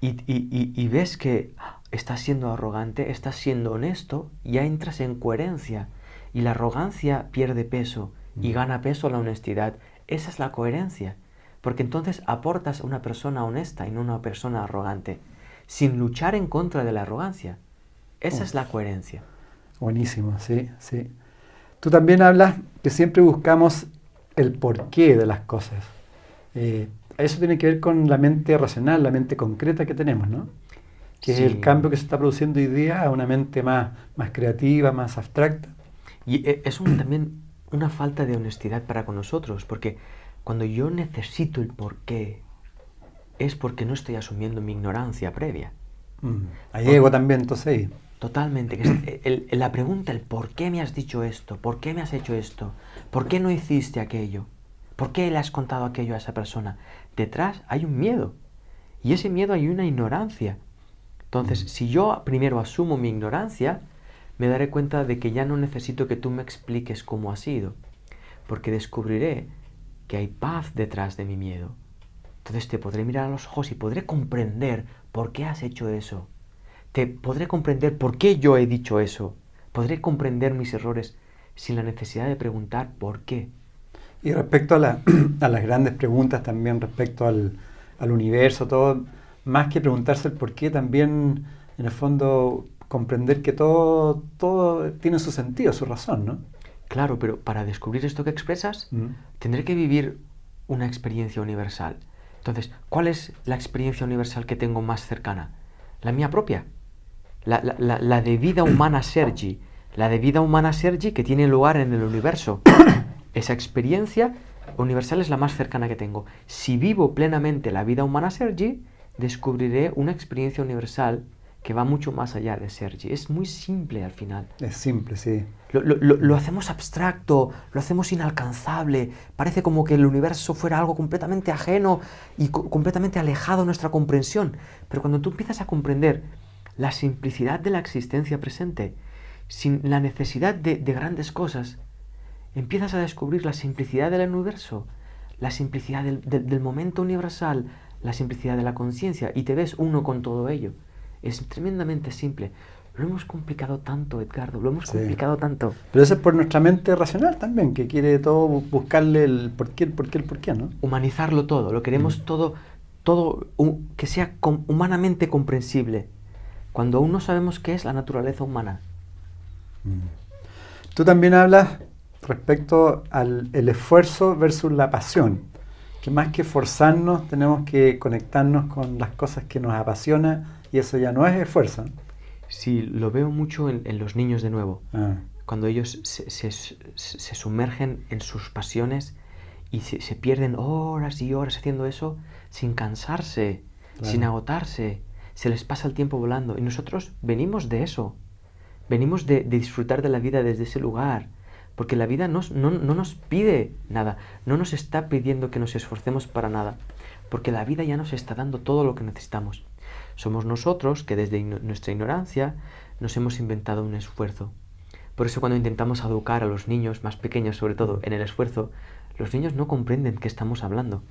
y ves que estás siendo arrogante, estás siendo honesto, ya entras en coherencia. Y la arrogancia pierde peso y gana peso la honestidad. Esa es la coherencia. Porque entonces aportas a una persona honesta y no a una persona arrogante, sin luchar en contra de la arrogancia. Esa es la coherencia. Buenísimo, sí, sí. Tú también hablas que siempre buscamos el porqué de las cosas. Eso tiene que ver con la mente racional, la mente concreta que tenemos, ¿no? Que es el cambio que se está produciendo hoy día a una mente más creativa, más abstracta. Y es también una falta de honestidad para con nosotros, porque cuando yo necesito el porqué, es porque no estoy asumiendo mi ignorancia previa. Ahí ego también, entonces ahí. Totalmente. La pregunta, el por qué me has dicho esto, por qué me has hecho esto, por qué no hiciste aquello, por qué le has contado aquello a esa persona. Detrás hay un miedo. Y ese miedo hay una ignorancia. Entonces, si yo primero asumo mi ignorancia, me daré cuenta de que ya no necesito que tú me expliques cómo ha sido, porque descubriré que hay paz detrás de mi miedo. Entonces te podré mirar a los ojos y podré comprender por qué has hecho eso. Te podré comprender por qué yo he dicho eso. Podré comprender mis errores sin la necesidad de preguntar por qué. Y respecto a las grandes preguntas también, respecto al universo, todo, más que preguntarse el por qué, también en el fondo comprender que todo tiene su sentido, su razón, ¿no? Claro, pero para descubrir esto que expresas, tendré que vivir una experiencia universal. Entonces, ¿cuál es la experiencia universal que tengo más cercana? La mía propia. La de vida humana Sergi. La de vida humana Sergi que tiene lugar en el universo. Esa experiencia universal es la más cercana que tengo. Si vivo plenamente la vida humana Sergi, descubriré una experiencia universal que va mucho más allá de Sergi. Es muy simple al final. Es simple, sí. Lo hacemos abstracto, lo hacemos inalcanzable, parece como que el universo fuera algo completamente ajeno y completamente alejado de nuestra comprensión. Pero cuando tú empiezas a comprender la simplicidad de la existencia presente, sin la necesidad de grandes cosas, empiezas a descubrir la simplicidad del universo, la simplicidad del momento universal, la simplicidad de la conciencia, y te ves uno con todo ello. Es tremendamente simple. Lo hemos complicado tanto, Edgardo, lo hemos complicado tanto. Pero eso es por nuestra mente racional también, que quiere todo buscarle el por qué, ¿no? Humanizarlo todo, lo queremos todo que sea humanamente comprensible, cuando aún no sabemos qué es la naturaleza humana. Tú también hablas respecto al el esfuerzo versus la pasión, que más que forzarnos tenemos que conectarnos con las cosas que nos apasionan, y eso ya no es esfuerzo. Sí, lo veo mucho en los niños de nuevo. Cuando ellos se sumergen en sus pasiones y se pierden horas y horas haciendo eso sin cansarse, sin agotarse. Se les pasa el tiempo volando. Y nosotros venimos de eso. Venimos de disfrutar de la vida desde ese lugar. Porque la vida no nos pide nada. No nos está pidiendo que nos esforcemos para nada. Porque la vida ya nos está dando todo lo que necesitamos. Somos nosotros que desde nuestra ignorancia nos hemos inventado un esfuerzo. Por eso cuando intentamos educar a los niños más pequeños, sobre todo en el esfuerzo, los niños no comprenden qué estamos hablando.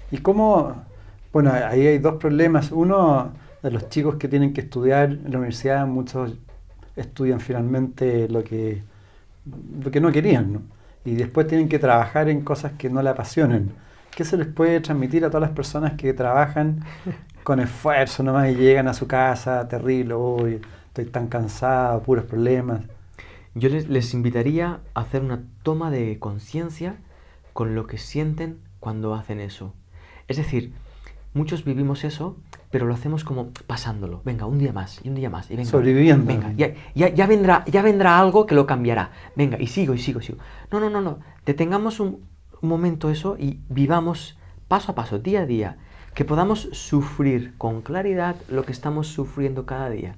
¿Y cómo? Bueno, ahí hay dos problemas. Uno, de los chicos que tienen que estudiar en la universidad, muchos estudian finalmente lo que no querían, ¿no? Y después tienen que trabajar en cosas que no le apasionan. ¿Qué se les puede transmitir a todas las personas que trabajan con esfuerzo nomás y llegan a su casa, terrible, hoy estoy tan cansado, puros problemas? Yo les invitaría a hacer una toma de conciencia con lo que sienten cuando hacen eso. Es decir, muchos vivimos eso, pero lo hacemos como pasándolo. Venga, un día más, y un día más. Y venga, sobreviviendo. Venga, ya vendrá algo que lo cambiará. Venga, y sigo. No. Detengamos un momento eso y vivamos paso a paso, día a día. Que podamos sufrir con claridad lo que estamos sufriendo cada día.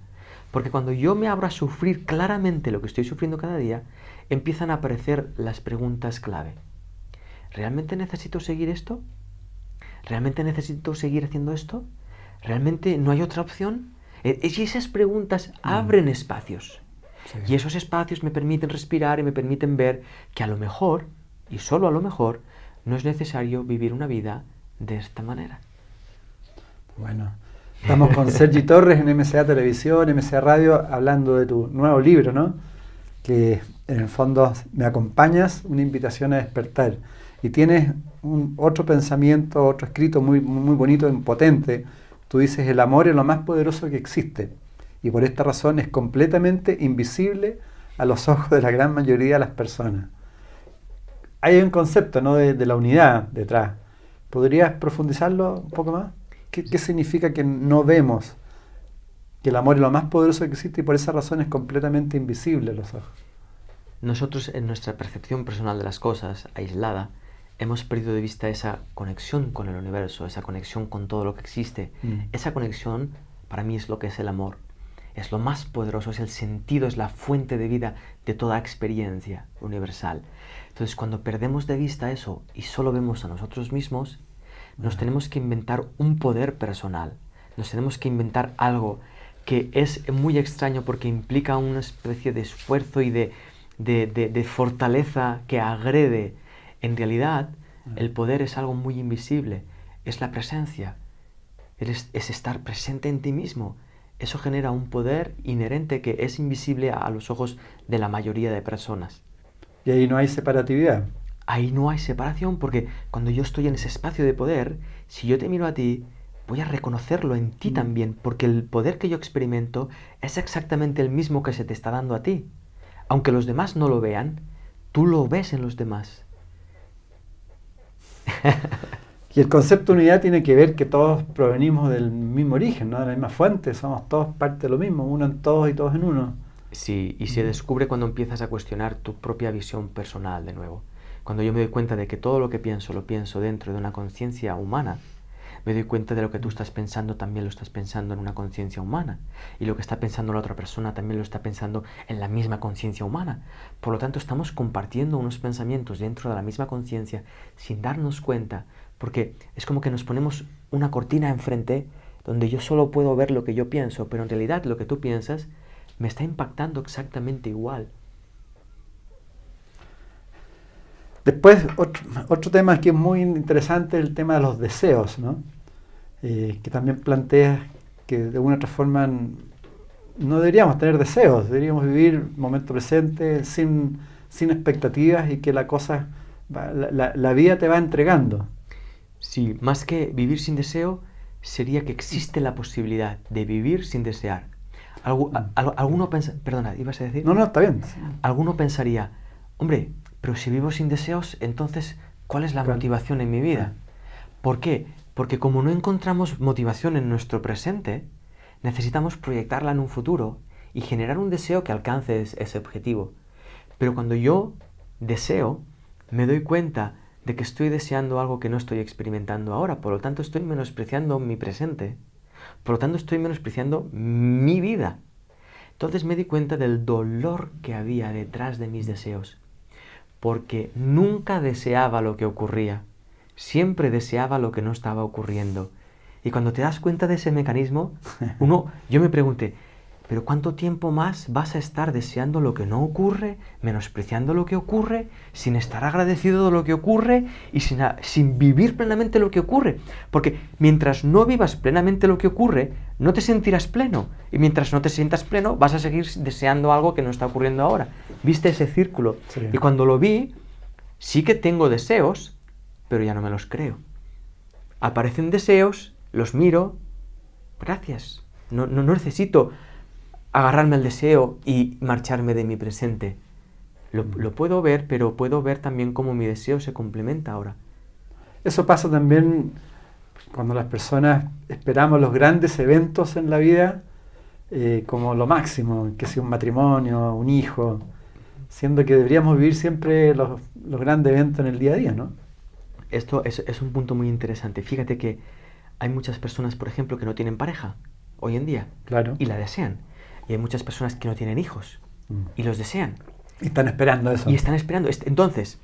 Porque cuando yo me abro a sufrir claramente lo que estoy sufriendo cada día, empiezan a aparecer las preguntas clave. ¿Realmente necesito seguir esto? ¿Realmente necesito seguir haciendo esto? ¿Realmente no hay otra opción? Y esas preguntas abren espacios. Sí. Y esos espacios me permiten respirar y me permiten ver que a lo mejor, y solo a lo mejor, no es necesario vivir una vida de esta manera. Bueno, estamos con Sergi Torres en MCA Televisión, MCA Radio, hablando de tu nuevo libro, ¿no? Que en el fondo me acompañas, una invitación a despertar. Y tienes otro pensamiento, otro escrito muy bonito y potente. Tú dices, el amor es lo más poderoso que existe. Y por esta razón es completamente invisible a los ojos de la gran mayoría de las personas. Hay un concepto, ¿no?, de la unidad detrás. ¿Podrías profundizarlo un poco más? ¿Qué significa que no vemos que el amor es lo más poderoso que existe y por esa razón es completamente invisible a los ojos? Nosotros, en nuestra percepción personal de las cosas, aislada, hemos perdido de vista esa conexión con el universo, esa conexión con todo lo que existe. Esa conexión, para mí, es lo que es el amor. Es lo más poderoso, es el sentido, es la fuente de vida de toda experiencia universal. Entonces, cuando perdemos de vista eso y solo vemos a nosotros mismos, nos tenemos que inventar un poder personal. Nos tenemos que inventar algo que es muy extraño porque implica una especie de esfuerzo y de fortaleza que agrede. En realidad, el poder es algo muy invisible. Es la presencia. Es estar presente en ti mismo. Eso genera un poder inherente que es invisible a los ojos de la mayoría de personas. Y ahí no hay separatividad. Ahí no hay separación porque cuando yo estoy en ese espacio de poder, si yo te miro a ti, voy a reconocerlo en ti también, porque el poder que yo experimento es exactamente el mismo que se te está dando a ti. Aunque los demás no lo vean, tú lo ves en los demás. Y el concepto de unidad tiene que ver que todos provenimos del mismo origen, ¿no? De la misma fuente, somos todos parte de lo mismo, uno en todos y todos en uno. Sí, y se descubre cuando empiezas a cuestionar tu propia visión personal de nuevo. Cuando yo me doy cuenta de que todo lo que pienso lo pienso dentro de una conciencia humana, me doy cuenta de lo que tú estás pensando también lo estás pensando en una conciencia humana. Y lo que está pensando la otra persona también lo está pensando en la misma conciencia humana. Por lo tanto, estamos compartiendo unos pensamientos dentro de la misma conciencia sin darnos cuenta, porque es como que nos ponemos una cortina enfrente donde yo solo puedo ver lo que yo pienso, pero en realidad lo que tú piensas me está impactando exactamente igual. Después, otro tema que es muy interesante es el tema de los deseos, ¿no? Que también plantea que de una u otra forma no deberíamos tener deseos, deberíamos vivir el momento presente sin expectativas y que la vida te va entregando. Sí, más que vivir sin deseo, sería que existe la posibilidad de vivir sin desear. Alguno perdona, ¿ibas a decir? No, está bien. Alguno pensaría, hombre, pero si vivo sin deseos, entonces, ¿cuál es la motivación en mi vida? ¿Por qué? Porque como no encontramos motivación en nuestro presente, necesitamos proyectarla en un futuro y generar un deseo que alcance ese objetivo. Pero cuando yo deseo, me doy cuenta de que estoy deseando algo que no estoy experimentando ahora, por lo tanto estoy menospreciando mi presente, por lo tanto estoy menospreciando mi vida. Entonces me di cuenta del dolor que había detrás de mis deseos, porque nunca deseaba lo que ocurría, siempre deseaba lo que no estaba ocurriendo. Y cuando te das cuenta de ese mecanismo, yo me pregunté, ¿pero cuánto tiempo más vas a estar deseando lo que no ocurre, menospreciando lo que ocurre, sin estar agradecido de lo que ocurre y sin vivir plenamente lo que ocurre? Porque mientras no vivas plenamente lo que ocurre, no te sentirás pleno. Y mientras no te sientas pleno, vas a seguir deseando algo que no está ocurriendo ahora. ¿Viste ese círculo? Sí. Y cuando lo vi, sí que tengo deseos, pero ya no me los creo. Aparecen deseos, los miro, gracias. No necesito agarrarme al deseo y marcharme de mi presente. Lo puedo ver, pero puedo ver también cómo mi deseo se complementa ahora. Eso pasa también cuando las personas esperamos los grandes eventos en la vida como lo máximo, que sea un matrimonio, un hijo, siendo que deberíamos vivir siempre los grandes eventos en el día a día, ¿no? Esto es un punto muy interesante. Fíjate que hay muchas personas, por ejemplo, que no tienen pareja hoy en día. Claro. Y la desean. Y hay muchas personas que no tienen hijos y los desean. Y están esperando eso. Y están esperando. Entonces,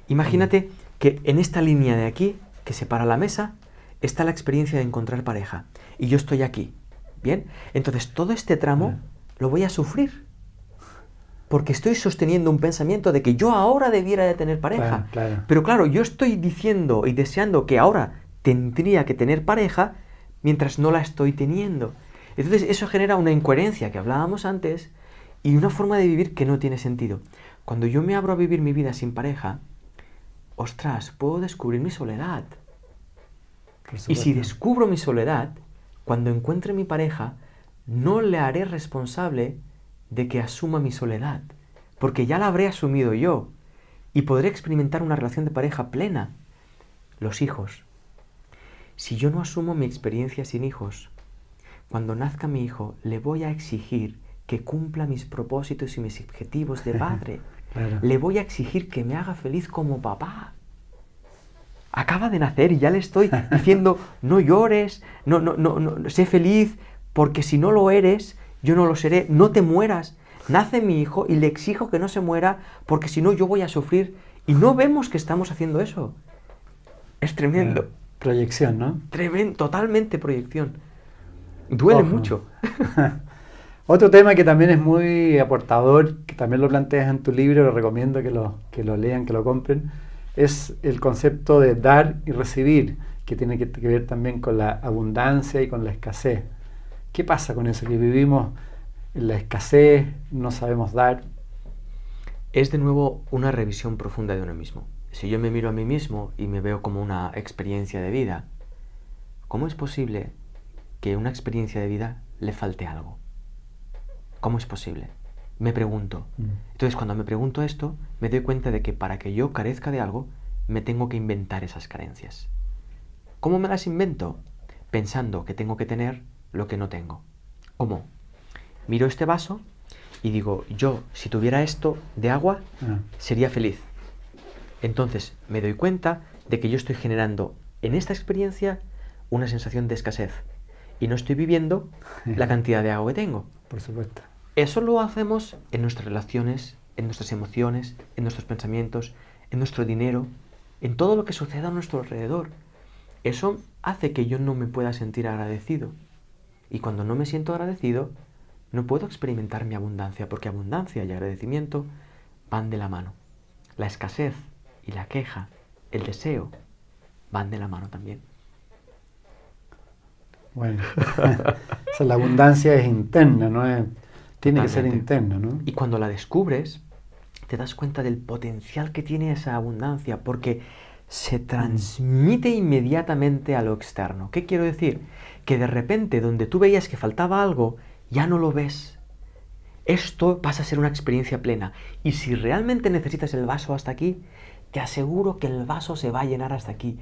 imagínate que en esta línea de aquí, que separa la mesa, está la experiencia de encontrar pareja. Y yo estoy aquí. ¿Bien? Entonces, todo este tramo lo voy a sufrir. Porque estoy sosteniendo un pensamiento de que yo ahora debiera de tener pareja. Claro. Pero claro, yo estoy diciendo y deseando que ahora tendría que tener pareja mientras no la estoy teniendo. Entonces eso genera una incoherencia que hablábamos antes y una forma de vivir que no tiene sentido. Cuando yo me abro a vivir mi vida sin pareja, ostras, puedo descubrir mi soledad. Y si descubro mi soledad, cuando encuentre mi pareja, no le haré responsable de que asuma mi soledad, porque ya la habré asumido yo y podré experimentar una relación de pareja plena. Los hijos. Si yo no asumo mi experiencia sin hijos, cuando nazca mi hijo, le voy a exigir que cumpla mis propósitos y mis objetivos de padre. Claro. Le voy a exigir que me haga feliz como papá. Acaba de nacer y ya le estoy diciendo, no llores, no, sé feliz, porque si no lo eres, yo no lo seré, no te mueras. Nace mi hijo y le exijo que no se muera, porque si no yo voy a sufrir. Y no vemos que estamos haciendo eso. Es tremendo. Proyección, ¿no? Tremendo, totalmente proyección. Duele mucho. Otro tema que también es muy aportador, que también lo planteas en tu libro, lo recomiendo que lo lean, que lo compren, es el concepto de dar y recibir, que tiene que ver también con la abundancia y con la escasez. ¿Qué pasa con eso? Que vivimos en la escasez, no sabemos dar. Es de nuevo una revisión profunda de uno mismo. Si yo me miro a mí mismo y me veo como una experiencia de vida, ¿cómo es posible que una experiencia de vida le falte algo? ¿Cómo es posible? me pregunto. Entonces, cuando me pregunto esto, me doy cuenta de que para que yo carezca de algo, me tengo que inventar esas carencias. ¿Cómo me las invento? Pensando que tengo que tener lo que no tengo. ¿Cómo? Miro este vaso y digo, yo, si tuviera esto de agua, sería feliz. Entonces, me doy cuenta de que yo estoy generando en esta experiencia una sensación de escasez y no estoy viviendo la cantidad de agua que tengo. Por supuesto. Eso lo hacemos en nuestras relaciones, en nuestras emociones, en nuestros pensamientos, en nuestro dinero, en todo lo que suceda a nuestro alrededor. Eso hace que yo no me pueda sentir agradecido. Y cuando no me siento agradecido, no puedo experimentar mi abundancia, porque abundancia y agradecimiento van de la mano. La escasez y la queja, el deseo, van de la mano también. Bueno, o sea, la abundancia es interna, ¿no? Tiene que ser interna, ¿no? Y cuando la descubres, te das cuenta del potencial que tiene esa abundancia, porque se transmite inmediatamente a lo externo. ¿Qué quiero decir? Que de repente, donde tú veías que faltaba algo, ya no lo ves. Esto pasa a ser una experiencia plena. Y si realmente necesitas el vaso hasta aquí, te aseguro que el vaso se va a llenar hasta aquí.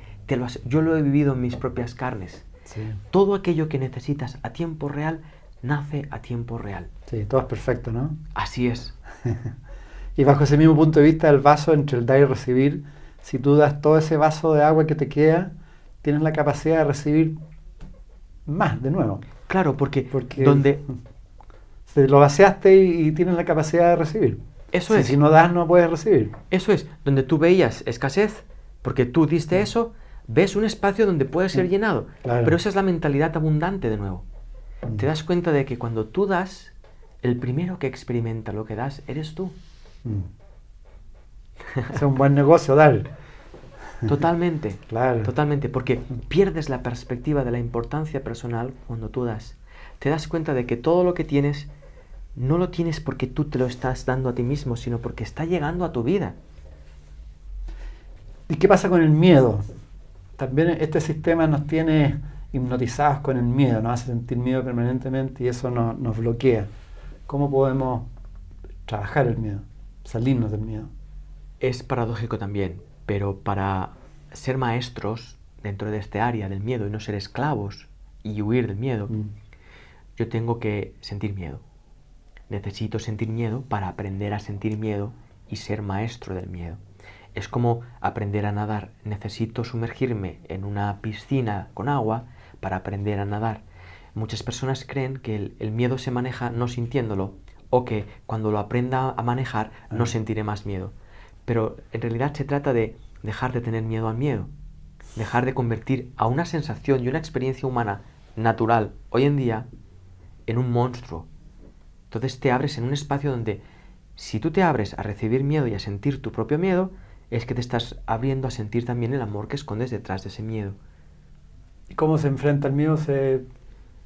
Yo lo he vivido en mis propias carnes. Sí. Todo aquello que necesitas a tiempo real, nace a tiempo real. Sí, todo es perfecto, ¿no? Así es. Y bajo ese mismo punto de vista, el vaso entre el dar y recibir, si tú das todo ese vaso de agua que te queda, tienes la capacidad de recibir más de nuevo. Claro, porque donde lo vaciaste y tienes la capacidad de recibir. Eso es. Si no das, no puedes recibir. Eso es. Donde tú veías escasez, porque tú diste eso, ves un espacio donde puede ser llenado. Claro. Pero esa es la mentalidad abundante de nuevo. Te das cuenta de que cuando tú das, el primero que experimenta lo que das eres tú. Es un buen negocio dar. Totalmente. Claro. Totalmente. Porque pierdes la perspectiva de la importancia personal cuando tú das. Te das cuenta de que todo lo que tienes no lo tienes porque tú te lo estás dando a ti mismo, sino porque está llegando a tu vida. ¿Y qué pasa con el miedo? También este sistema nos tiene hipnotizados con el miedo, nos hace sentir miedo permanentemente y eso nos bloquea. ¿Cómo podemos trabajar el miedo, salirnos del miedo? Es paradójico también, pero para ser maestros dentro de este área del miedo y no ser esclavos y huir del miedo, yo tengo que sentir miedo. Necesito sentir miedo para aprender a sentir miedo y ser maestro del miedo. Es como aprender a nadar. Necesito sumergirme en una piscina con agua para aprender a nadar. Muchas personas creen que el miedo se maneja no sintiéndolo o que cuando lo aprenda a manejar no sentiré más miedo. Pero en realidad se trata de dejar de tener miedo al miedo. Dejar de convertir a una sensación y una experiencia humana natural hoy en día en un monstruo. Entonces te abres en un espacio donde si tú te abres a recibir miedo y a sentir tu propio miedo, es que te estás abriendo a sentir también el amor que escondes detrás de ese miedo. ¿Y cómo se enfrenta el miedo?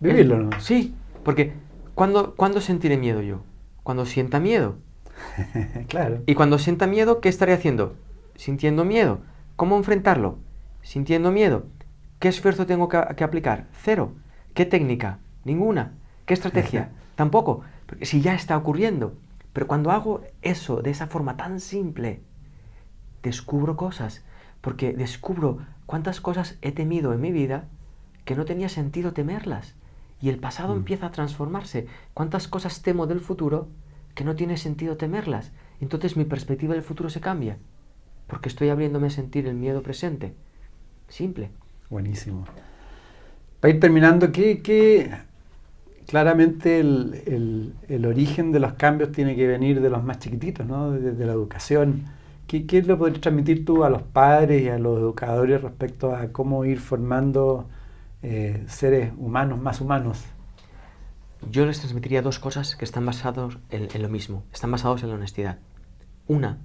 Vivirlo, ¿no? Sí, porque ¿cuándo sentiré miedo yo? Cuando sienta miedo. Claro. Y cuando sienta miedo, ¿qué estaré haciendo? Sintiendo miedo. ¿Cómo enfrentarlo? Sintiendo miedo. ¿Qué esfuerzo tengo que aplicar? Cero. ¿Qué técnica? Ninguna. ¿Qué estrategia? Tampoco. Porque si ya está ocurriendo. Pero cuando hago eso de esa forma tan simple, descubro cosas. Porque descubro cuántas cosas he temido en mi vida que no tenía sentido temerlas. Y el pasado empieza a transformarse. ¿Cuántas cosas temo del futuro que no tiene sentido temerlas? Entonces mi perspectiva del futuro se cambia. Porque estoy abriéndome a sentir el miedo presente. Simple. Buenísimo. Para ir terminando, claramente el origen de los cambios tiene que venir de los más chiquititos, ¿no? De la educación. ¿Qué le podrías transmitir tú a los padres y a los educadores respecto a cómo ir formando seres humanos más humanos? Yo les transmitiría dos cosas que están basados en lo mismo. Están basados en la honestidad. Una,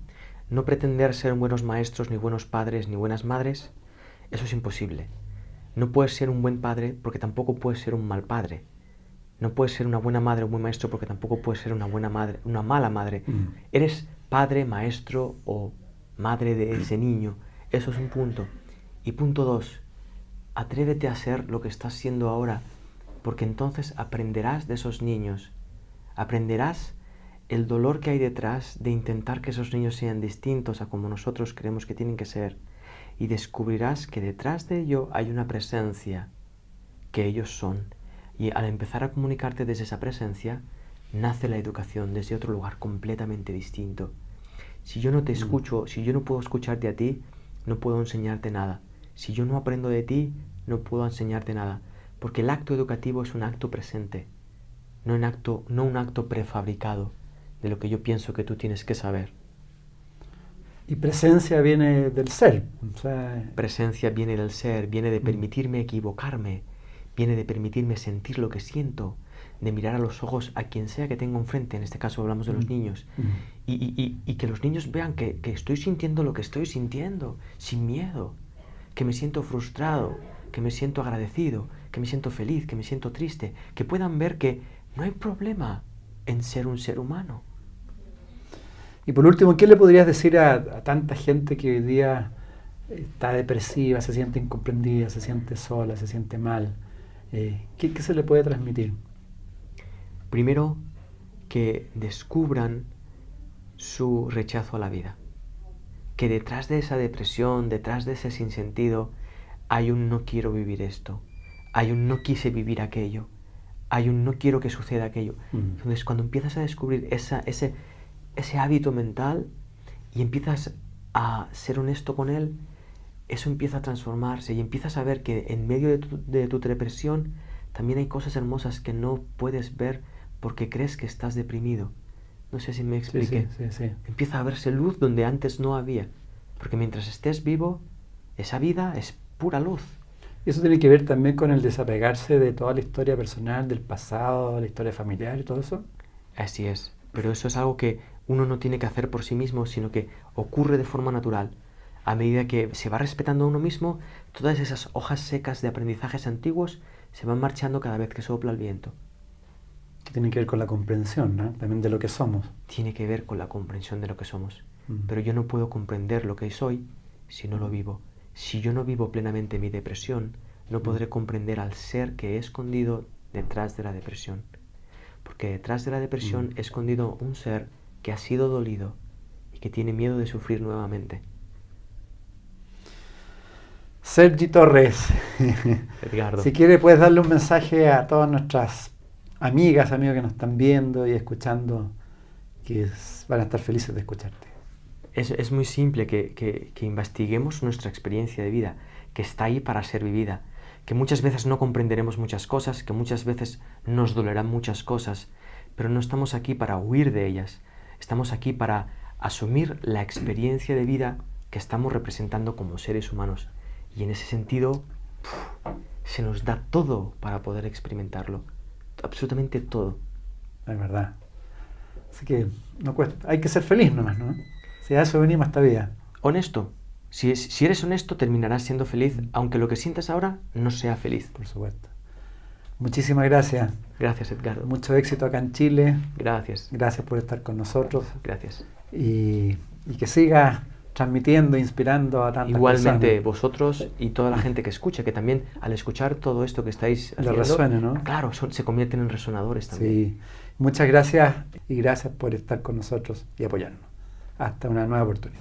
no pretender ser buenos maestros, ni buenos padres, ni buenas madres. Eso es imposible. No puedes ser un buen padre porque tampoco puedes ser un mal padre. No puedes ser una buena madre o un buen maestro porque tampoco puedes ser una buena madre, una mala madre. Eres padre, maestro o madre de ese niño. Eso es un punto. Y punto dos, atrévete a ser lo que estás siendo ahora, porque entonces aprenderás de esos niños. Aprenderás el dolor que hay detrás de intentar que esos niños sean distintos a como nosotros creemos que tienen que ser, y descubrirás que detrás de ello hay una presencia que ellos son, y al empezar a comunicarte desde esa presencia, nace la educación desde otro lugar completamente distinto. Si yo no te escucho, si yo no puedo escucharte a ti, no puedo enseñarte nada. Si yo no aprendo de ti, no puedo enseñarte nada, porque el acto educativo es un acto presente, no un acto prefabricado de lo que yo pienso que tú tienes que saber. Y presencia viene del ser. O sea, presencia viene del ser, viene de permitirme equivocarme, viene de permitirme sentir lo que siento, de mirar a los ojos a quien sea que tengo enfrente, en este caso hablamos de los niños, y que los niños vean que estoy sintiendo lo que estoy sintiendo, sin miedo, que me siento frustrado, que me siento agradecido, que me siento feliz, que me siento triste, que puedan ver que no hay problema en ser un ser humano. Y por último, ¿qué le podrías decir a tanta gente que hoy día está depresiva, se siente incomprendida, se siente sola, se siente mal? ¿Qué se le puede transmitir? Primero, que descubran su rechazo a la vida. Que detrás de esa depresión, detrás de ese sinsentido, hay un no quiero vivir esto, hay un no quise vivir aquello, hay un no quiero que suceda aquello. Entonces, cuando empiezas a descubrir ese hábito mental y empiezas a ser honesto con él, eso empieza a transformarse y empiezas a ver que en medio de tu depresión también hay cosas hermosas que no puedes ver porque crees que estás deprimido. No sé si me expliqué. Sí. Empieza a verse luz donde antes no había, porque mientras estés vivo, esa vida es pura luz. Y eso tiene que ver también con el desapegarse de toda la historia personal, del pasado, la historia familiar y todo eso. Así es, pero eso es algo que uno no tiene que hacer por sí mismo, sino que ocurre de forma natural. A medida que se va respetando a uno mismo, todas esas hojas secas de aprendizajes antiguos se van marchando cada vez que sopla el viento. Que tiene que ver con la comprensión, ¿no? También de lo que somos. Tiene que ver con la comprensión de lo que somos. Pero yo no puedo comprender lo que soy si no lo vivo. Si yo no vivo plenamente mi depresión, no podré comprender al ser que he escondido detrás de la depresión. Porque detrás de la depresión he escondido un ser que ha sido dolido y que tiene miedo de sufrir nuevamente. Sergi Torres, Edgardo. Si quiere puedes darle un mensaje a todas nuestras amigas, amigos que nos están viendo y escuchando, que van a estar felices de escucharte. Es muy simple que investiguemos nuestra experiencia de vida, que está ahí para ser vivida, que muchas veces no comprenderemos muchas cosas, que muchas veces nos dolerán muchas cosas, pero no estamos aquí para huir de ellas, estamos aquí para asumir la experiencia de vida que estamos representando como seres humanos. Y en ese sentido, se nos da todo para poder experimentarlo, absolutamente todo. Es verdad. Así que no cuesta, hay que ser feliz nomás, ¿no? Si a eso venimos a esta vida. Honesto. Si eres honesto, terminarás siendo feliz, aunque lo que sientas ahora no sea feliz. Por supuesto. Muchísimas gracias. Gracias, Edgardo. Mucho éxito acá en Chile. Gracias. Gracias por estar con nosotros. Gracias. Y que sigas transmitiendo, inspirando a tantas Igualmente personas. Vosotros y toda la gente que escucha, que también al escuchar todo esto que estáis haciendo, Le resuene, ¿no? Claro, se convierten en resonadores también. Sí. Muchas gracias y gracias por estar con nosotros y apoyarnos. Hasta una nueva oportunidad.